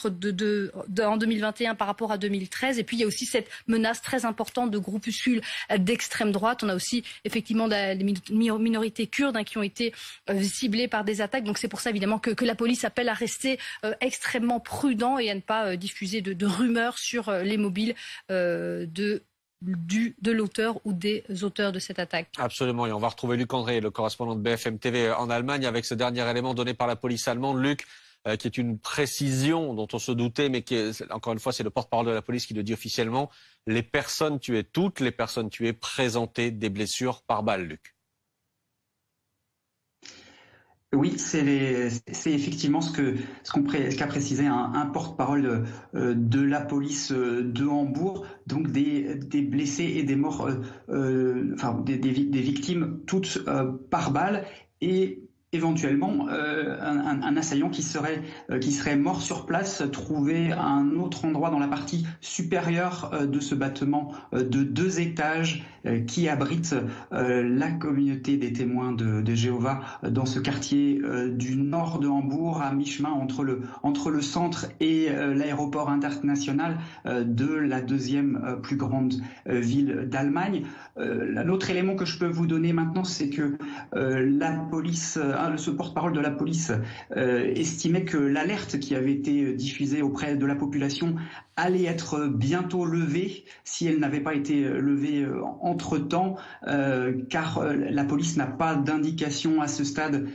2021 par rapport à 2013. Et puis il y a aussi cette menace très importante de groupuscules d'extrême droite. On a aussi effectivement les minorités kurdes qui ont été ciblées par des attaques. Donc c'est pour ça évidemment que la police appelle à rester extrêmement prudent et à ne pas diffuser de rumeurs sur les mobiles de l'auteur ou des auteurs de cette attaque. Absolument, et on va retrouver Luc André, le correspondant de BFM TV en Allemagne, avec ce dernier élément donné par la police allemande. Luc, qui est une précision dont on se doutait, mais qui est, encore une fois, c'est le porte-parole de la police qui le dit officiellement. Toutes les personnes tuées présentaient des blessures par balle, Luc. Oui, c'est effectivement ce qu'a précisé un porte-parole de la police de Hambourg, donc des blessés et des morts, des victimes toutes par balle et éventuellement un assaillant qui serait mort sur place, trouvé à un autre endroit dans la partie supérieure de ce bâtiment de 2 étages qui abrite la communauté des témoins de Jéhovah dans ce quartier du nord de Hambourg, à mi-chemin entre le centre et l'aéroport international de la 2e plus grande ville d'Allemagne. L'autre élément que je peux vous donner maintenant, c'est que la police, ce porte-parole de la police estimait que l'alerte qui avait été diffusée auprès de la population allait être bientôt levée si elle n'avait pas été levée entre-temps, car la police n'a pas d'indication à ce stade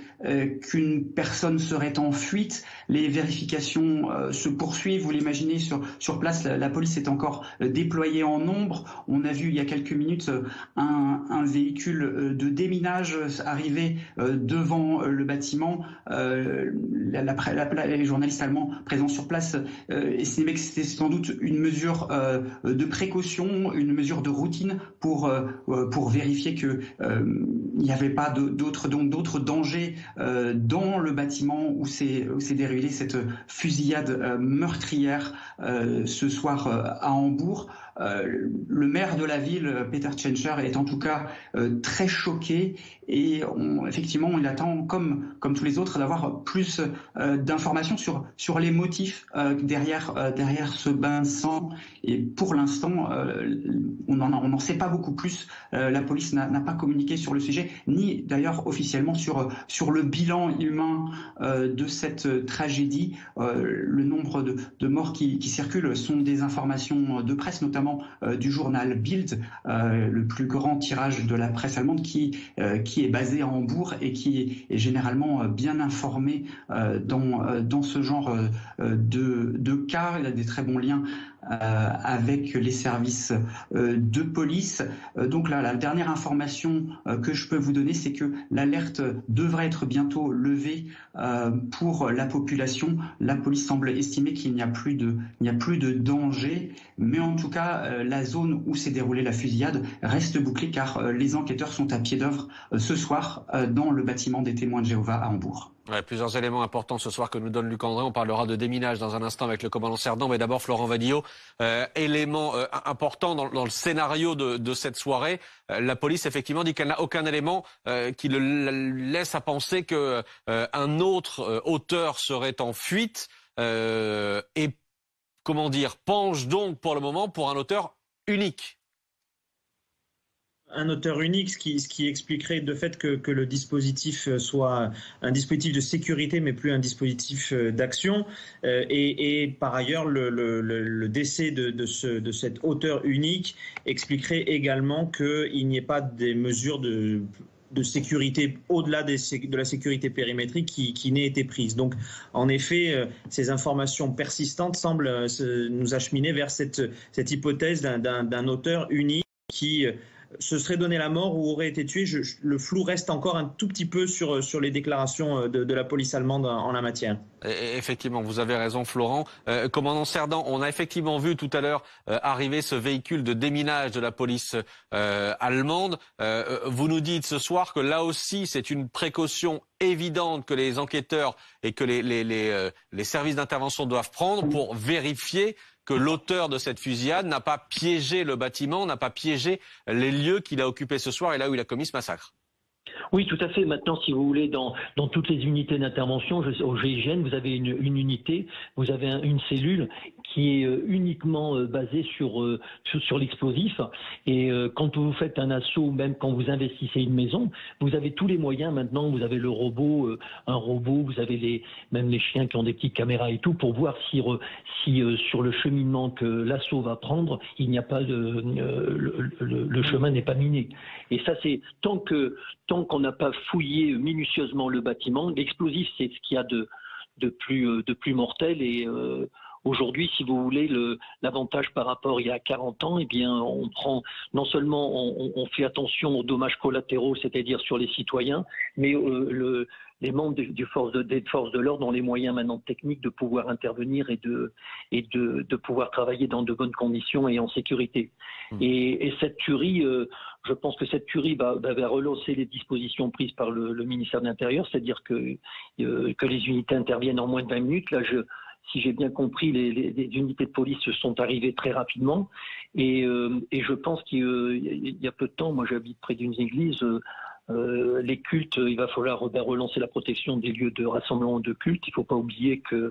qu'une personne serait en fuite. Les vérifications se poursuivent, vous l'imaginez, sur place, la police est encore déployée en nombre. On a vu il y a quelques minutes un véhicule de déminage arriver devant le bâtiment. Les journalistes allemands présents sur place estimaient que c'était sans doute une mesure de précaution, une mesure de routine pour vérifier que il n'y avait pas d'autres dangers dans le bâtiment où s'est déroulée cette fusillade meurtrière ce soir à Hambourg. Le maire de la ville, Peter Tschentscher, est en tout cas très choqué et effectivement il attend comme tous les autres d'avoir plus d'informations sur les motifs derrière ce bain de sang. Et pour l'instant on n'en sait pas beaucoup plus. La police n'a pas communiqué sur le sujet, ni d'ailleurs officiellement sur le bilan humain de cette tragédie. Le nombre de morts qui circulent sont des informations de presse, notamment du journal Bild, le plus grand tirage de la presse allemande qui est basé à Hambourg et qui est généralement bien informé dans ce genre de cas. Il a des très bons liens avec les services de police. Donc là, la dernière information que je peux vous donner, c'est que l'alerte devrait être bientôt levée pour la population. La police semble estimer qu'il n'y a plus de danger, mais en tout cas, la zone où s'est déroulée la fusillade reste bouclée car les enquêteurs sont à pied d'œuvre ce soir dans le bâtiment des témoins de Jéhovah à Hambourg. Ouais, plusieurs éléments importants ce soir que nous donne Luc André. On parlera de déminage dans un instant avec le commandant Cerdan, mais d'abord Florent Vadillo. Élément important dans le scénario de cette soirée, la police effectivement dit qu'elle n'a aucun élément qui le laisse à penser que un autre auteur serait en fuite et comment dire penche donc pour le moment pour un auteur unique. Un auteur unique, ce qui expliquerait de fait que le dispositif soit un dispositif de sécurité, mais plus un dispositif d'action. Et par ailleurs, le décès de cet auteur unique expliquerait également qu'il n'y ait pas des mesures de sécurité au-delà de la sécurité périmétrique qui n'ait été prise. Donc, en effet, ces informations persistantes semblent nous acheminer vers cette hypothèse d'un auteur unique qui se serait donné la mort ou aurait été tué. Le flou reste encore un tout petit peu sur les déclarations de la police allemande en la matière. Et effectivement, vous avez raison Florent. Commandant Cerdan, on a effectivement vu tout à l'heure arriver ce véhicule de déminage de la police allemande. Vous nous dites ce soir que là aussi c'est une précaution évidente que les enquêteurs et que les services d'intervention doivent prendre pour vérifier que l'auteur de cette fusillade n'a pas piégé le bâtiment, n'a pas piégé les lieux qu'il a occupés ce soir et là où il a commis ce massacre. Oui, tout à fait. Maintenant, si vous voulez, dans toutes les unités d'intervention, au GIGN, vous avez une unité, vous avez une cellule qui est uniquement basée sur l'explosif. Et quand vous faites un assaut, même quand vous investissez une maison, vous avez tous les moyens maintenant. Vous avez le robot, un robot, vous avez même les chiens qui ont des petites caméras et tout pour voir si sur le cheminement que l'assaut va prendre, il n'y a pas le chemin n'est pas miné. Et ça, c'est tant qu'on n'a pas fouillé minutieusement le bâtiment, l'explosif, c'est ce qu'il y a de plus mortel. Et aujourd'hui, si vous voulez, l'avantage par rapport il y a 40 ans, eh bien, on prend non seulement on fait attention aux dommages collatéraux, c'est-à-dire sur les citoyens, mais les membres des forces de l'ordre ont les moyens maintenant techniques de pouvoir intervenir et de pouvoir travailler dans de bonnes conditions et en sécurité. Et cette tuerie, je pense que cette tuerie va relancer les dispositions prises par le ministère de l'Intérieur, c'est-à-dire que les unités interviennent en moins de 20 minutes. Là, si j'ai bien compris, les unités de police sont arrivées très rapidement. Et je pense qu'il y a peu de temps, moi j'habite près d'une église, les cultes, il va falloir relancer la protection des lieux de rassemblement de culte. Il ne faut pas oublier qu'il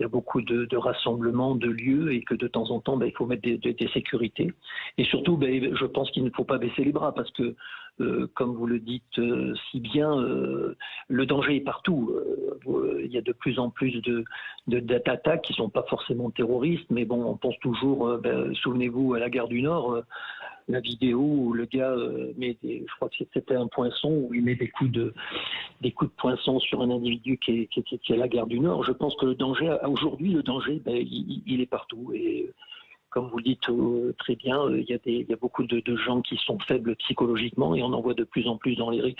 y a beaucoup de rassemblements, de lieux, et que de temps en temps, il faut mettre des sécurités. Et surtout, je pense qu'il ne faut pas baisser les bras parce que, comme vous le dites si bien, le danger est partout. Il y a de plus en plus d'attaques qui ne sont pas forcément terroristes, mais bon, on pense toujours, souvenez-vous, à la gare du Nord, la vidéo où le gars je crois que c'était un poinçon, où il met des coups de poinçon sur un individu qui est à la gare du Nord. Je pense que le danger, aujourd'hui, il est partout. Et comme vous le dites très bien, il y a beaucoup de gens qui sont faibles psychologiquement et on en voit de plus en plus dans les rues.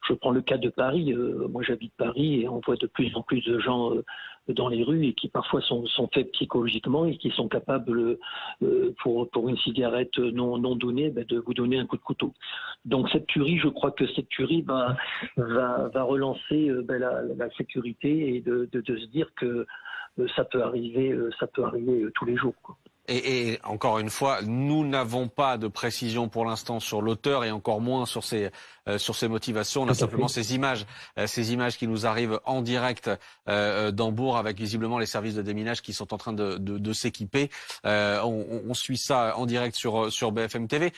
Je prends le cas de Paris. Moi, j'habite Paris et on voit de plus en plus de gens dans les rues et qui parfois sont faibles psychologiquement et qui sont capables, pour une cigarette non donnée, de vous donner un coup de couteau. Donc cette tuerie, je crois que cette tuerie va relancer la sécurité et de se dire que ça peut arriver tous les jours, quoi. Et encore une fois, nous n'avons pas de précision pour l'instant sur l'auteur et encore moins sur ses motivations. On a simplement ces images qui nous arrivent en direct d'Hambourg avec visiblement les services de déminage qui sont en train de s'équiper. On suit ça en direct sur BFM TV.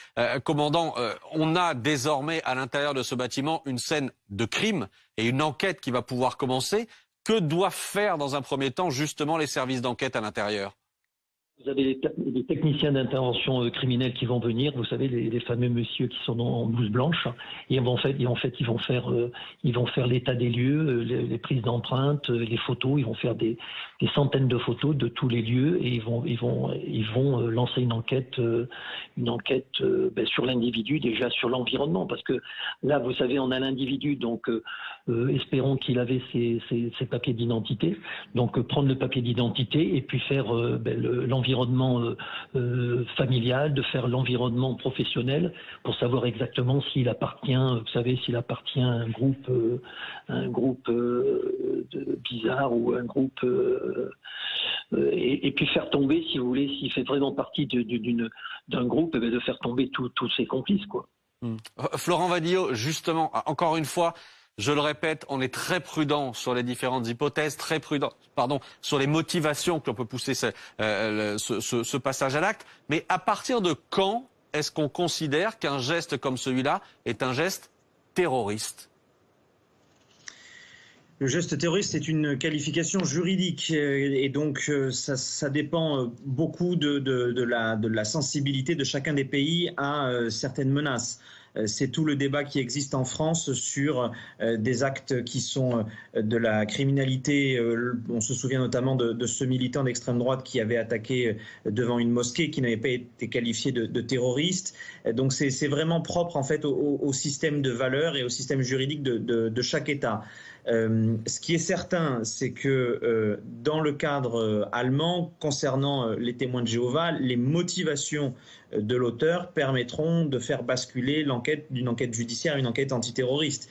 Commandant, on a désormais à l'intérieur de ce bâtiment une scène de crime et une enquête qui va pouvoir commencer. Que doivent faire dans un premier temps justement les services d'enquête à l'intérieur ? Vous avez les techniciens d'intervention criminelle qui vont venir, vous savez, les fameux messieurs qui sont en blouse blanche, et ils vont faire l'état des lieux, les prises d'empreintes, les photos, ils vont faire des centaines de photos de tous les lieux, et ils vont lancer une enquête sur l'individu, déjà sur l'environnement, parce que là, vous savez, on a l'individu, donc espérons qu'il avait ses papiers d'identité, donc prendre le papier d'identité et puis faire l'environnement familial, de faire l'environnement professionnel pour savoir exactement s'il appartient, vous savez, s'il appartient à un groupe bizarre ou un groupe et puis faire tomber, si vous voulez, s'il fait vraiment partie d'un groupe, de faire tomber tous ses complices, quoi. Florent Vadillo, justement, encore une fois, je le répète, on est très prudent sur les différentes hypothèses, très prudent, sur les motivations que l'on peut pousser ce passage à l'acte. Mais à partir de quand est-ce qu'on considère qu'un geste comme celui-là est un geste terroriste ? Le geste terroriste est une qualification juridique et donc ça dépend beaucoup de la sensibilité de chacun des pays à certaines menaces. C'est tout le débat qui existe en France sur des actes qui sont de la criminalité. On se souvient notamment de ce militant d'extrême droite qui avait attaqué devant une mosquée, qui n'avait pas été qualifié de terroriste. Donc c'est vraiment propre en fait au système de valeurs et au système juridique de chaque État. Ce qui est certain, c'est que dans le cadre allemand, concernant les témoins de Jéhovah, les motivations de l'auteur permettront de faire basculer l'enquête d'une enquête judiciaire à une enquête antiterroriste.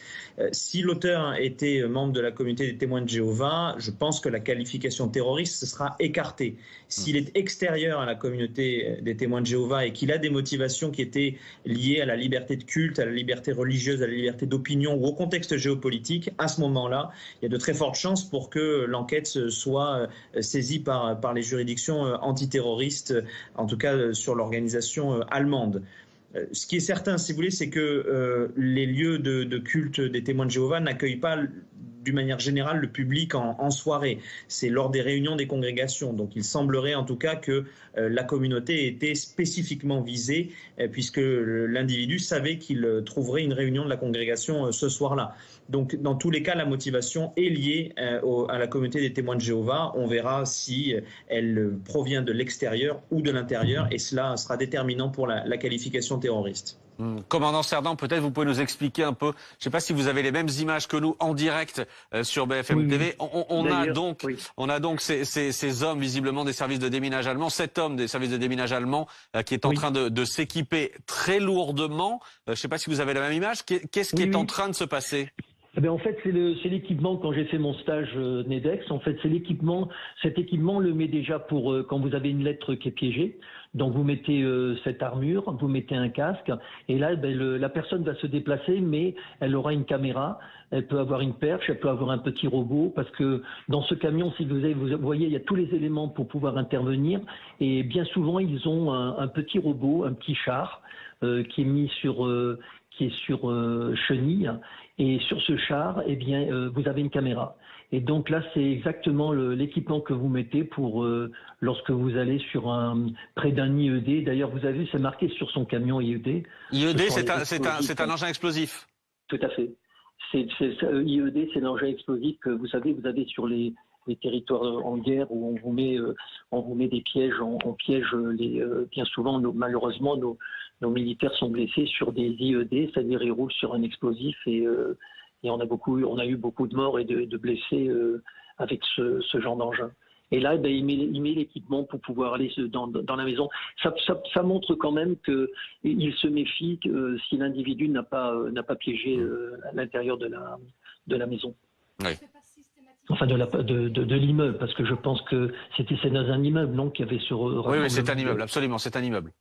Si l'auteur était membre de la communauté des témoins de Jéhovah, je pense que la qualification terroriste sera écartée. S'il est extérieur à la communauté des témoins de Jéhovah et qu'il a des motivations qui étaient liées à la liberté de culte, à la liberté religieuse, à la liberté d'opinion ou au contexte géopolitique, à ce moment-là, il y a de très fortes chances pour que l'enquête soit saisie par les juridictions antiterroristes, en tout cas sur l'organisation allemande. Ce qui est certain, si vous voulez, c'est que les lieux de culte des témoins de Jéhovah n'accueillent pas d'une manière générale le public en soirée. C'est lors des réunions des congrégations. Donc il semblerait en tout cas que la communauté était spécifiquement visée puisque l'individu savait qu'il trouverait une réunion de la congrégation ce soir-là. Donc dans tous les cas, la motivation est liée à la communauté des témoins de Jéhovah. On verra si elle provient de l'extérieur ou de l'intérieur et cela sera déterminant pour la qualification terroriste. Commandant Cerdan, peut-être vous pouvez nous expliquer un peu, je ne sais pas si vous avez les mêmes images que nous en direct sur BFM TV. On a donc ces hommes visiblement des services de déminage allemands, cet homme des services de déminage allemands qui est en train de s'équiper très lourdement. Je ne sais pas si vous avez la même image. Qu'est-ce qui est en train de se passer ? En fait, c'est l'équipement. Quand j'ai fait mon stage NEDEX, en fait, c'est l'équipement. Cet équipement le met déjà pour quand vous avez une lettre qui est piégée. Donc vous mettez cette armure, vous mettez un casque, et là la personne va se déplacer, mais elle aura une caméra, elle peut avoir une perche, elle peut avoir un petit robot, parce que dans ce camion, si vous voyez, il y a tous les éléments pour pouvoir intervenir, et bien souvent ils ont un petit robot, un petit char qui est mis sur chenille, et sur ce char, eh bien, vous avez une caméra. Et donc là, c'est exactement l'équipement que vous mettez pour lorsque vous allez près d'un IED. D'ailleurs, vous avez vu, c'est marqué sur son camion IED. IED, c'est un engin explosif. Tout à fait. IED, c'est l'engin explosif que vous savez, vous avez sur les territoires en guerre où on vous met des pièges, on piège bien souvent, malheureusement, nos militaires sont blessés sur des IED, c'est-à-dire ils roulent sur un explosif et on a eu beaucoup de morts et de blessés avec ce genre d'engin. Et là, il met l'équipement pour pouvoir aller dans la maison. Ça montre quand même qu'il se méfie si l'individu n'a pas piégé à l'intérieur de la maison. Oui. Enfin, de l'immeuble, parce que je pense que c'est dans un immeuble, non, qu'il y avait ce Oui, c'est un immeuble, absolument, c'est un immeuble.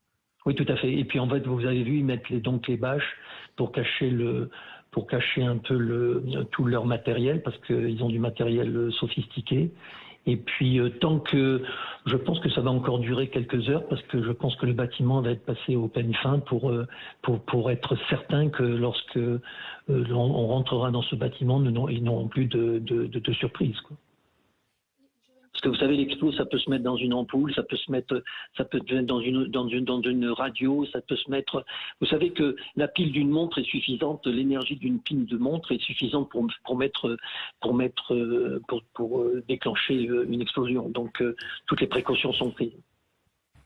Oui, tout à fait. Et puis en fait, vous avez vu, ils mettent les bâches pour cacher un peu tout leur matériel, parce qu'ils ont du matériel sophistiqué. Et puis tant que je pense que ça va encore durer quelques heures, parce que je pense que le bâtiment va être passé au peigne fin pour être certain que lorsque on rentrera dans ce bâtiment, ils n'auront plus de surprise, quoi. Parce que vous savez, l'explose, ça peut se mettre dans une ampoule, ça peut se mettre dans une radio, ça peut se mettre. Vous savez que la pile d'une montre est suffisante, l'énergie d'une pile de montre est suffisante pour déclencher une explosion. Donc toutes les précautions sont prises.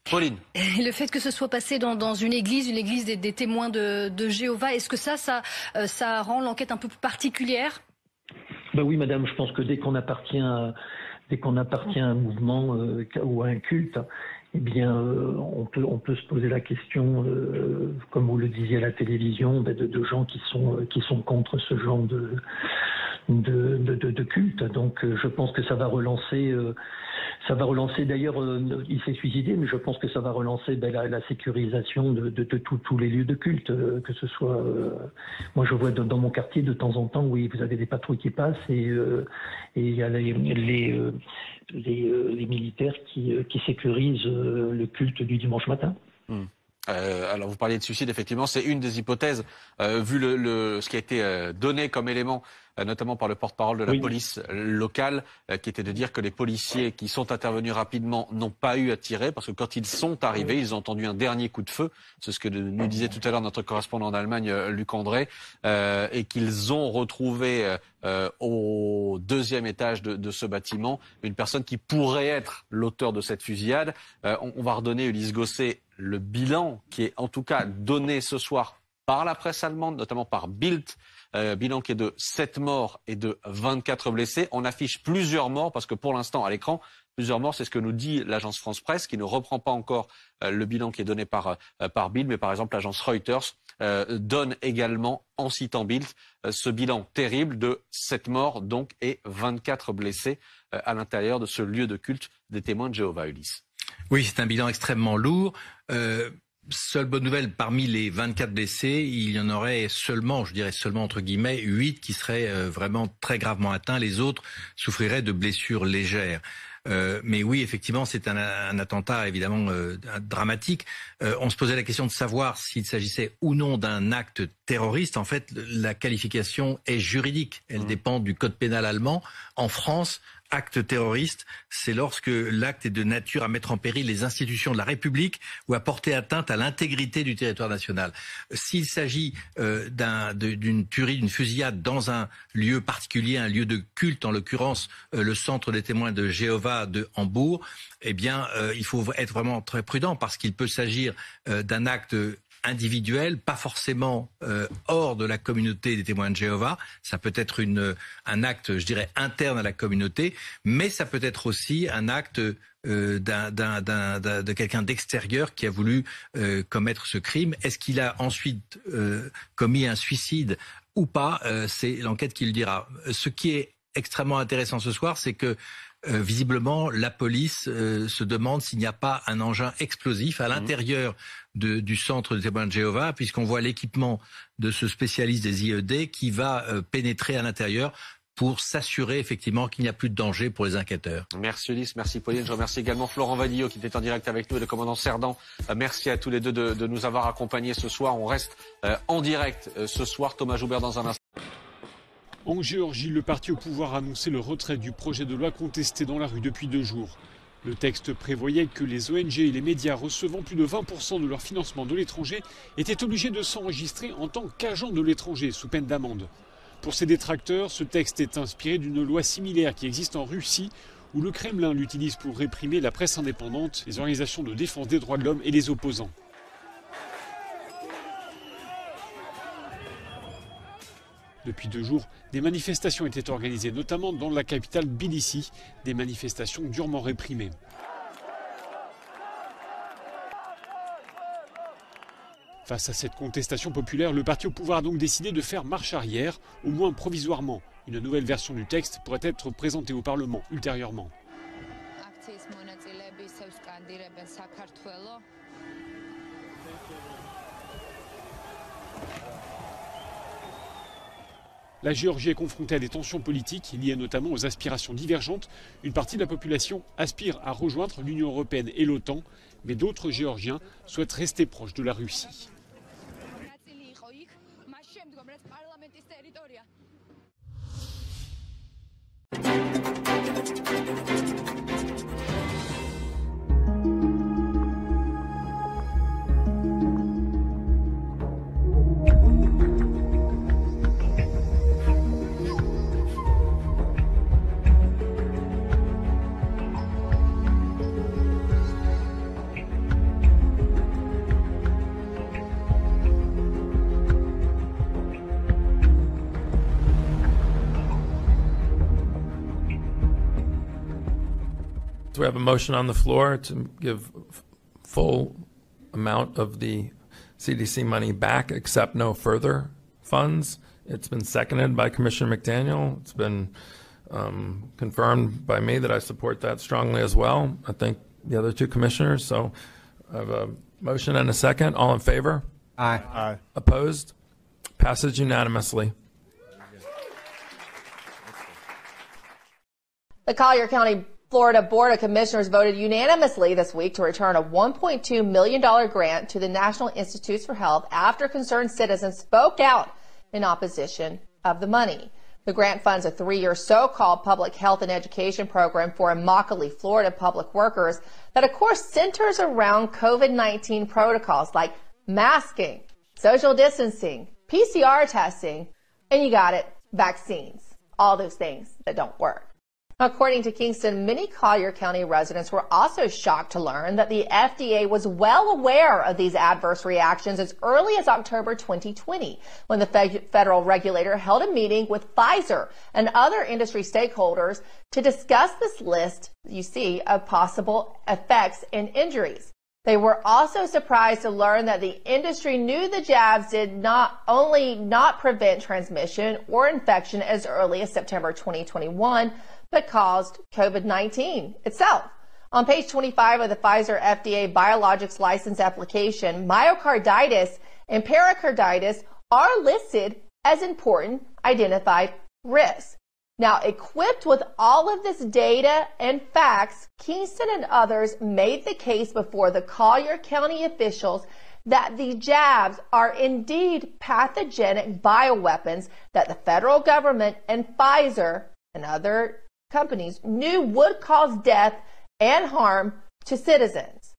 Pauline. Le fait que ce soit passé dans une église des témoins de Jéhovah, est-ce que ça rend l'enquête un peu plus particulière? Ben oui, madame, je pense que dès qu'on appartient à un mouvement ou à un culte, eh bien, on peut se poser la question, comme vous le disiez à la télévision, de gens qui sont contre ce genre de culte. Donc, je pense que ça va relancer. D'ailleurs, il s'est suicidé, mais je pense que ça va relancer la sécurisation de tous les lieux de culte, que ce soit. Moi, je vois dans mon quartier de temps en temps, oui, vous avez des patrouilles qui passent et il y a les militaires qui sécurisent le culte du dimanche matin. Alors vous parliez de suicide, effectivement, c'est une des hypothèses, vu ce qui a été donné comme élément, notamment par le porte-parole de la police locale, qui était de dire que les policiers qui sont intervenus rapidement n'ont pas eu à tirer, parce que quand ils sont arrivés, ils ont entendu un dernier coup de feu, c'est ce que nous disait tout à l'heure notre correspondant en Allemagne, Luc André, et qu'ils ont retrouvé au deuxième étage de ce bâtiment une personne qui pourrait être l'auteur de cette fusillade. On va redonner, Ulysse Gosset, le bilan qui est en tout cas donné ce soir par la presse allemande, notamment par Bild, bilan qui est de 7 morts et de 24 blessés. On affiche plusieurs morts parce que pour l'instant à l'écran, plusieurs morts, c'est ce que nous dit l'agence France Presse qui ne reprend pas encore le bilan qui est donné par Bild, mais par exemple l'agence Reuters donne également, en citant Bild, ce bilan terrible de 7 morts donc et 24 blessés à l'intérieur de ce lieu de culte des témoins de Jéhovah, Ulysse. Oui, c'est un bilan extrêmement lourd. Seule bonne nouvelle, parmi les 24 blessés, il y en aurait seulement, je dirais seulement entre guillemets, 8 qui seraient vraiment très gravement atteints. Les autres souffriraient de blessures légères. Mais oui, effectivement, c'est un attentat évidemment dramatique. On se posait la question de savoir s'il s'agissait ou non d'un acte terroriste. En fait, la qualification est juridique. Elle dépend du code pénal allemand. En France, acte terroriste, c'est lorsque l'acte est de nature à mettre en péril les institutions de la République ou à porter atteinte à l'intégrité du territoire national. S'il s'agit d'une tuerie, d'une fusillade dans un lieu particulier, un lieu de culte, en l'occurrence le centre des témoins de Jéhovah de Hambourg, eh bien, il faut être vraiment très prudent parce qu'il peut s'agir d'un acte individuel, pas forcément hors de la communauté des témoins de Jéhovah. Ça peut être un acte, je dirais, interne à la communauté, mais ça peut être aussi un acte de quelqu'un d'extérieur qui a voulu commettre ce crime. Est-ce qu'il a ensuite commis un suicide ou pas? C'est l'enquête qui le dira. Ce qui est extrêmement intéressant ce soir, c'est que visiblement, la police se demande s'il n'y a pas un engin explosif à l'intérieur du centre de témoins de Jéhovah, puisqu'on voit l'équipement de ce spécialiste des IED qui va pénétrer à l'intérieur pour s'assurer effectivement qu'il n'y a plus de danger pour les enquêteurs. Merci Ulysse, merci Pauline. Je remercie également Florent Vadillo qui était en direct avec nous et le commandant Cerdan. Merci à tous les deux de nous avoir accompagnés ce soir. On reste en direct ce soir. Thomas Joubert dans un instant. En Géorgie, le parti au pouvoir a annoncé le retrait du projet de loi contesté dans la rue depuis 2 jours. Le texte prévoyait que les ONG et les médias recevant plus de 20% de leur financement de l'étranger étaient obligés de s'enregistrer en tant qu'agents de l'étranger sous peine d'amende. Pour ses détracteurs, ce texte est inspiré d'une loi similaire qui existe en Russie où le Kremlin l'utilise pour réprimer la presse indépendante, les organisations de défense des droits de l'homme et les opposants. Depuis 2 jours, des manifestations étaient organisées, notamment dans la capitale Tbilissi, des manifestations durement réprimées. Face à cette contestation populaire, le parti au pouvoir a donc décidé de faire marche arrière, au moins provisoirement. Une nouvelle version du texte pourrait être présentée au Parlement ultérieurement. La Géorgie est confrontée à des tensions politiques liées notamment aux aspirations divergentes. Une partie de la population aspire à rejoindre l'Union européenne et l'OTAN, mais d'autres Géorgiens souhaitent rester proches de la Russie. we have a motion on the floor to give full amount of the CDC money back, except no further funds. It's been seconded by Commissioner McDaniel. It's been confirmed by me that I support that strongly as well. I think the other two commissioners. So I have a motion and a second. All in favor? Aye. Aye. Opposed? Passes unanimously. The Collier County, Florida Board of Commissioners voted unanimously this week to return a $1.2 million grant to the National Institutes for Health after concerned citizens spoke out in opposition of the money. The grant funds a 3-year so-called public health and education program for Immokalee, Florida public workers that, of course, centers around COVID-19 protocols like masking, social distancing, PCR testing, and you got it, vaccines. All those things that don't work. According to Kingston, many Collier County residents were also shocked to learn that the FDA was well aware of these adverse reactions as early as October 2020, when the federal regulator held a meeting with Pfizer and other industry stakeholders to discuss this list, you see, of possible effects and injuries. They were also surprised to learn that the industry knew the jabs did not only not prevent transmission or infection as early as September 2021, but caused COVID-19 itself. On page 25 of the Pfizer FDA biologics license application, myocarditis and pericarditis are listed as important identified risks. Now, equipped with all of this data and facts, Kingston and others made the case before the Collier County officials that the jabs are indeed pathogenic bioweapons that the federal government and Pfizer and other companies knew would cause death and harm to citizens.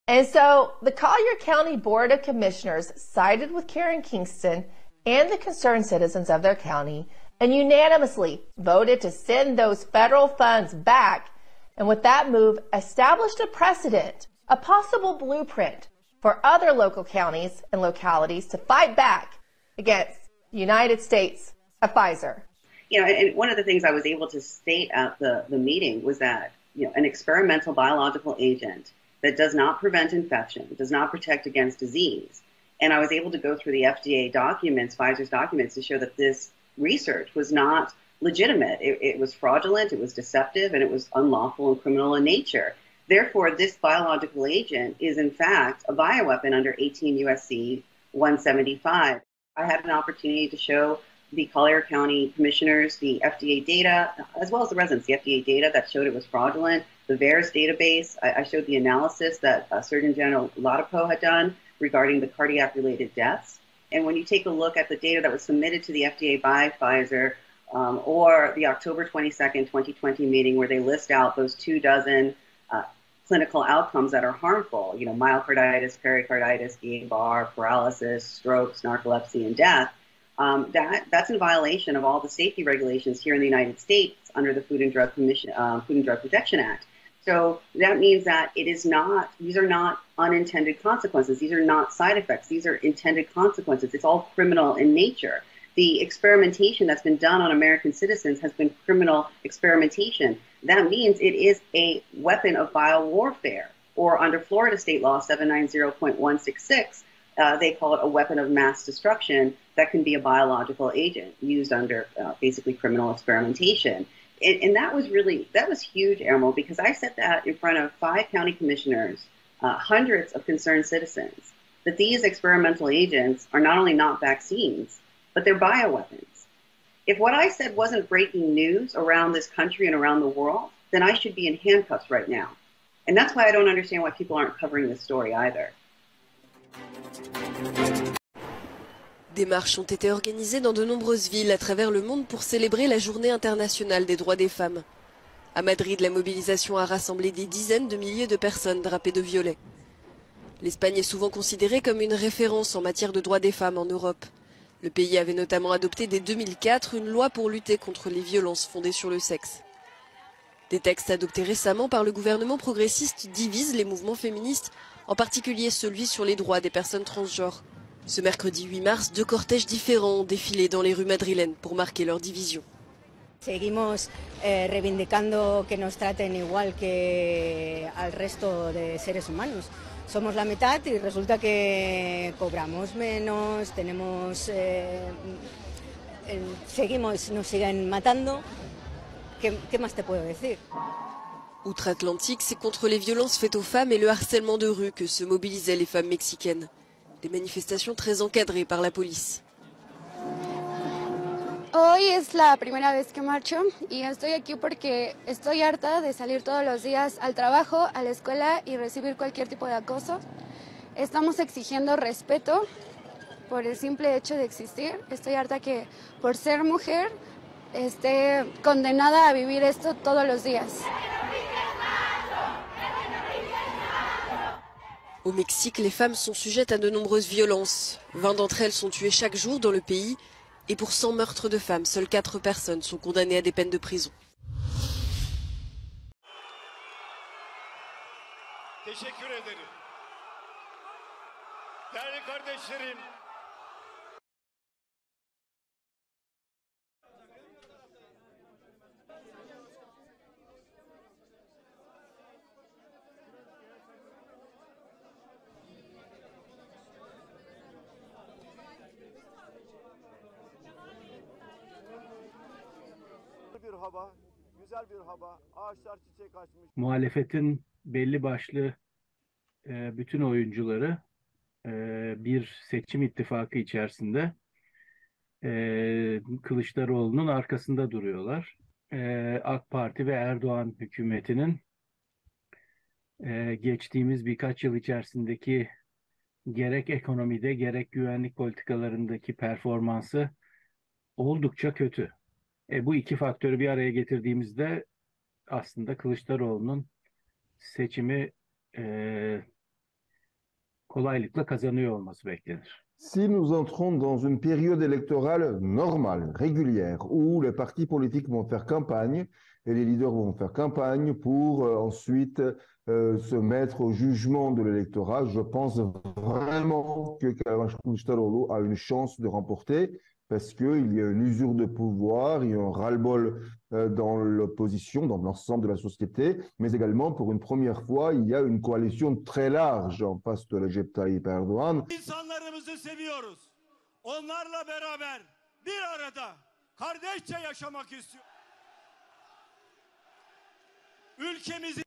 And so the Collier County Board of Commissioners sided with Karen Kingston and the concerned citizens of their county and unanimously voted to send those federal funds back, and with that move established a precedent, a possible blueprint for other local counties and localities to fight back against the United States of Pfizer. You know, and one of the things I was able to state at the meeting was that, you know, an experimental biological agent that does not prevent infection, does not protect against disease. And I was able to go through the FDA documents, Pfizer's documents, to show that this research was not legitimate. It was fraudulent, it was deceptive, and it was unlawful and criminal in nature. Therefore, this biological agent is, in fact, a bioweapon under 18 U.S.C. 175. I had an opportunity to show the Collier County commissioners the FDA data, as well as the residents, the FDA data that showed it was fraudulent. The VAERS database, I showed the analysis that Surgeon General Ladapo had done regarding the cardiac-related deaths. And when you take a look at the data that was submitted to the FDA by Pfizer, or the October 22nd, 2020 meeting where they list out those 24 clinical outcomes that are harmful, you know, myocarditis, pericarditis, Guillain-Barré, paralysis, strokes, narcolepsy, and death, that's in violation of all the safety regulations here in the United States under the Food and Drug Protection Act. So that means that these are not unintended consequences. These are not side effects. These are intended consequences. It's all criminal in nature. The experimentation that's been done on American citizens has been criminal experimentation. That means it is a weapon of biowarfare, or under Florida state law 790.166, they call it a weapon of mass destruction that can be a biological agent used under basically criminal experimentation. And that was huge, Ermal, because I said that in front of 5 county commissioners, hundreds of concerned citizens, that these experimental agents are not only not vaccines, but they're bioweapons. If what I said wasn't breaking news around this country and around the world, then I should be in handcuffs right now. And that's why I don't understand why people aren't covering this story either. Des marches ont été organisées dans de nombreuses villes à travers le monde pour célébrer la Journée internationale des droits des femmes. À Madrid, la mobilisation a rassemblé des dizaines de milliers de personnes drapées de violet. L'Espagne est souvent considérée comme une référence en matière de droits des femmes en Europe. Le pays avait notamment adopté dès 2004 une loi pour lutter contre les violences fondées sur le sexe. Des textes adoptés récemment par le gouvernement progressiste divisent les mouvements féministes, en particulier celui sur les droits des personnes transgenres. Ce mercredi 8 mars, 2 cortèges différents ont défilé dans les rues madrilènes pour marquer leur division. Seguimos reivindicando que nos traten igual que al resto de seres humanos. Somos la mitad y resulta que cobramos menos, tenemos, seguimos, nos siguen matando. ¿Qué más te puedo decir? Outre-Atlantique, c'est contre les violences faites aux femmes et le harcèlement de rue que se mobilisaient les femmes mexicaines. Des manifestations très encadrées par la police. Hoy es la primera vez que marcho y estoy aquí porque estoy harta de salir todos los días al trabajo, a la escuela y recibir cualquier tipo de acoso. Estamos exigiendo respeto por el simple hecho de existir. Estoy harta que por ser mujer esté condenada a vivir esto todos los días. Au Mexique, les femmes sont sujettes à de nombreuses violences. 20 d'entre elles sont tuées chaque jour dans le pays. Et pour 100 meurtres de femmes, seules 4 personnes sont condamnées à des peines de prison. Teşekkür ederim. Değerli kardeşlerim. Muhalefetin belli başlı bütün oyuncuları bir seçim ittifakı içerisinde Kılıçdaroğlu'nun arkasında duruyorlar. AK Parti ve Erdoğan hükümetinin geçtiğimiz birkaç yıl içerisindeki gerek ekonomide gerek güvenlik politikalarındaki performansı oldukça kötü. Bu iki faktörü bir araya getirdiğimizde aslında Kılıçdaroğlu'nun seçimi kolaylıkla kazanıyor olması beklenir. Si nous entrons dans une période électorale normale, régulière, où les partis politiques vont faire campagne et les leaders vont faire campagne pour ensuite se mettre au jugement de l'électorat, je pense vraiment que Kılıçdaroğlu a une chance de remporter parce qu'il y a une usure de pouvoir, il y a un ras-le-bol dans l'opposition, dans l'ensemble de la société, mais également pour une première fois, il y a une coalition très large en face de Recep Tayyip Erdoğan. İnsanlarımızı seviyoruz. Onlarla beraber bir arada kardeşçe yaşamak istiyoruz.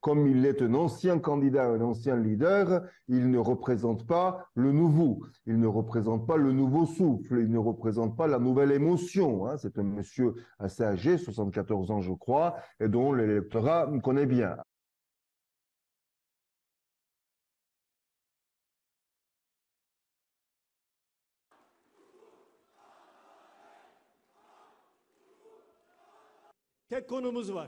Comme il est un ancien candidat, un ancien leader, il ne représente pas le nouveau, il ne représente pas le nouveau souffle, il ne représente pas la nouvelle émotion. Hein. C'est un monsieur assez âgé, 74 ans je crois, et dont l'électorat connaît bien. Tek konumuz var.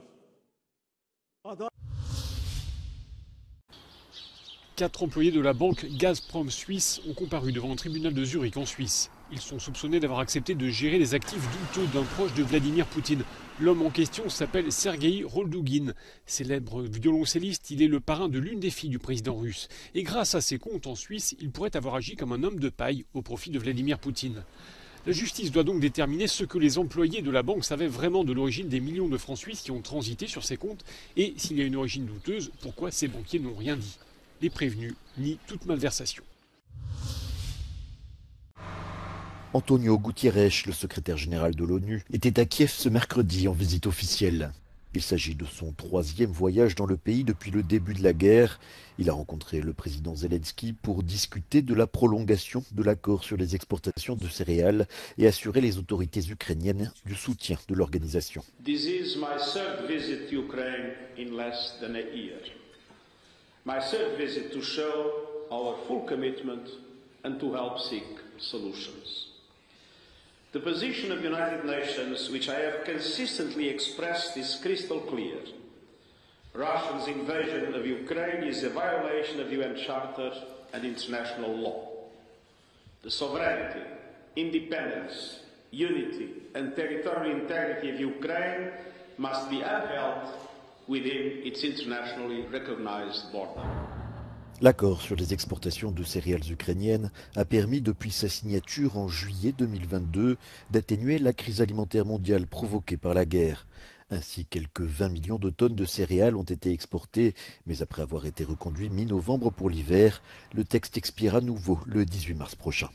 4 employés de la banque Gazprom Suisse ont comparu devant un tribunal de Zurich en Suisse. Ils sont soupçonnés d'avoir accepté de gérer les actifs douteux d'un proche de Vladimir Poutine. L'homme en question s'appelle Sergueï Roldugin. Célèbre violoncelliste, il est le parrain de l'une des filles du président russe. Et grâce à ses comptes en Suisse, il pourrait avoir agi comme un homme de paille au profit de Vladimir Poutine. La justice doit donc déterminer ce que les employés de la banque savaient vraiment de l'origine des millions de francs suisses qui ont transité sur ces comptes et s'il y a une origine douteuse, pourquoi ces banquiers n'ont rien dit. Les prévenus nient toute malversation. Antonio Guterres, le secrétaire général de l'ONU, était à Kiev ce mercredi en visite officielle. Il s'agit de son 3e voyage dans le pays depuis le début de la guerre. Il a rencontré le président Zelensky pour discuter de la prolongation de l'accord sur les exportations de céréales et assurer les autorités ukrainiennes du soutien de l'organisation. This is my third visit to Ukraine in less than a year. My third visit to show our full commitment and to help seek solutions. The position of the United Nations, which I have consistently expressed, is crystal clear. Russia's invasion of Ukraine is a violation of UN Charter and international law. The sovereignty, independence, unity and territorial integrity of Ukraine must be upheld within its internationally recognized border. L'accord sur les exportations de céréales ukrainiennes a permis depuis sa signature en juillet 2022 d'atténuer la crise alimentaire mondiale provoquée par la guerre. Ainsi, quelques 20 millions de tonnes de céréales ont été exportées, mais après avoir été reconduit mi-novembre pour l'hiver, le texte expire à nouveau le 18 mars prochain.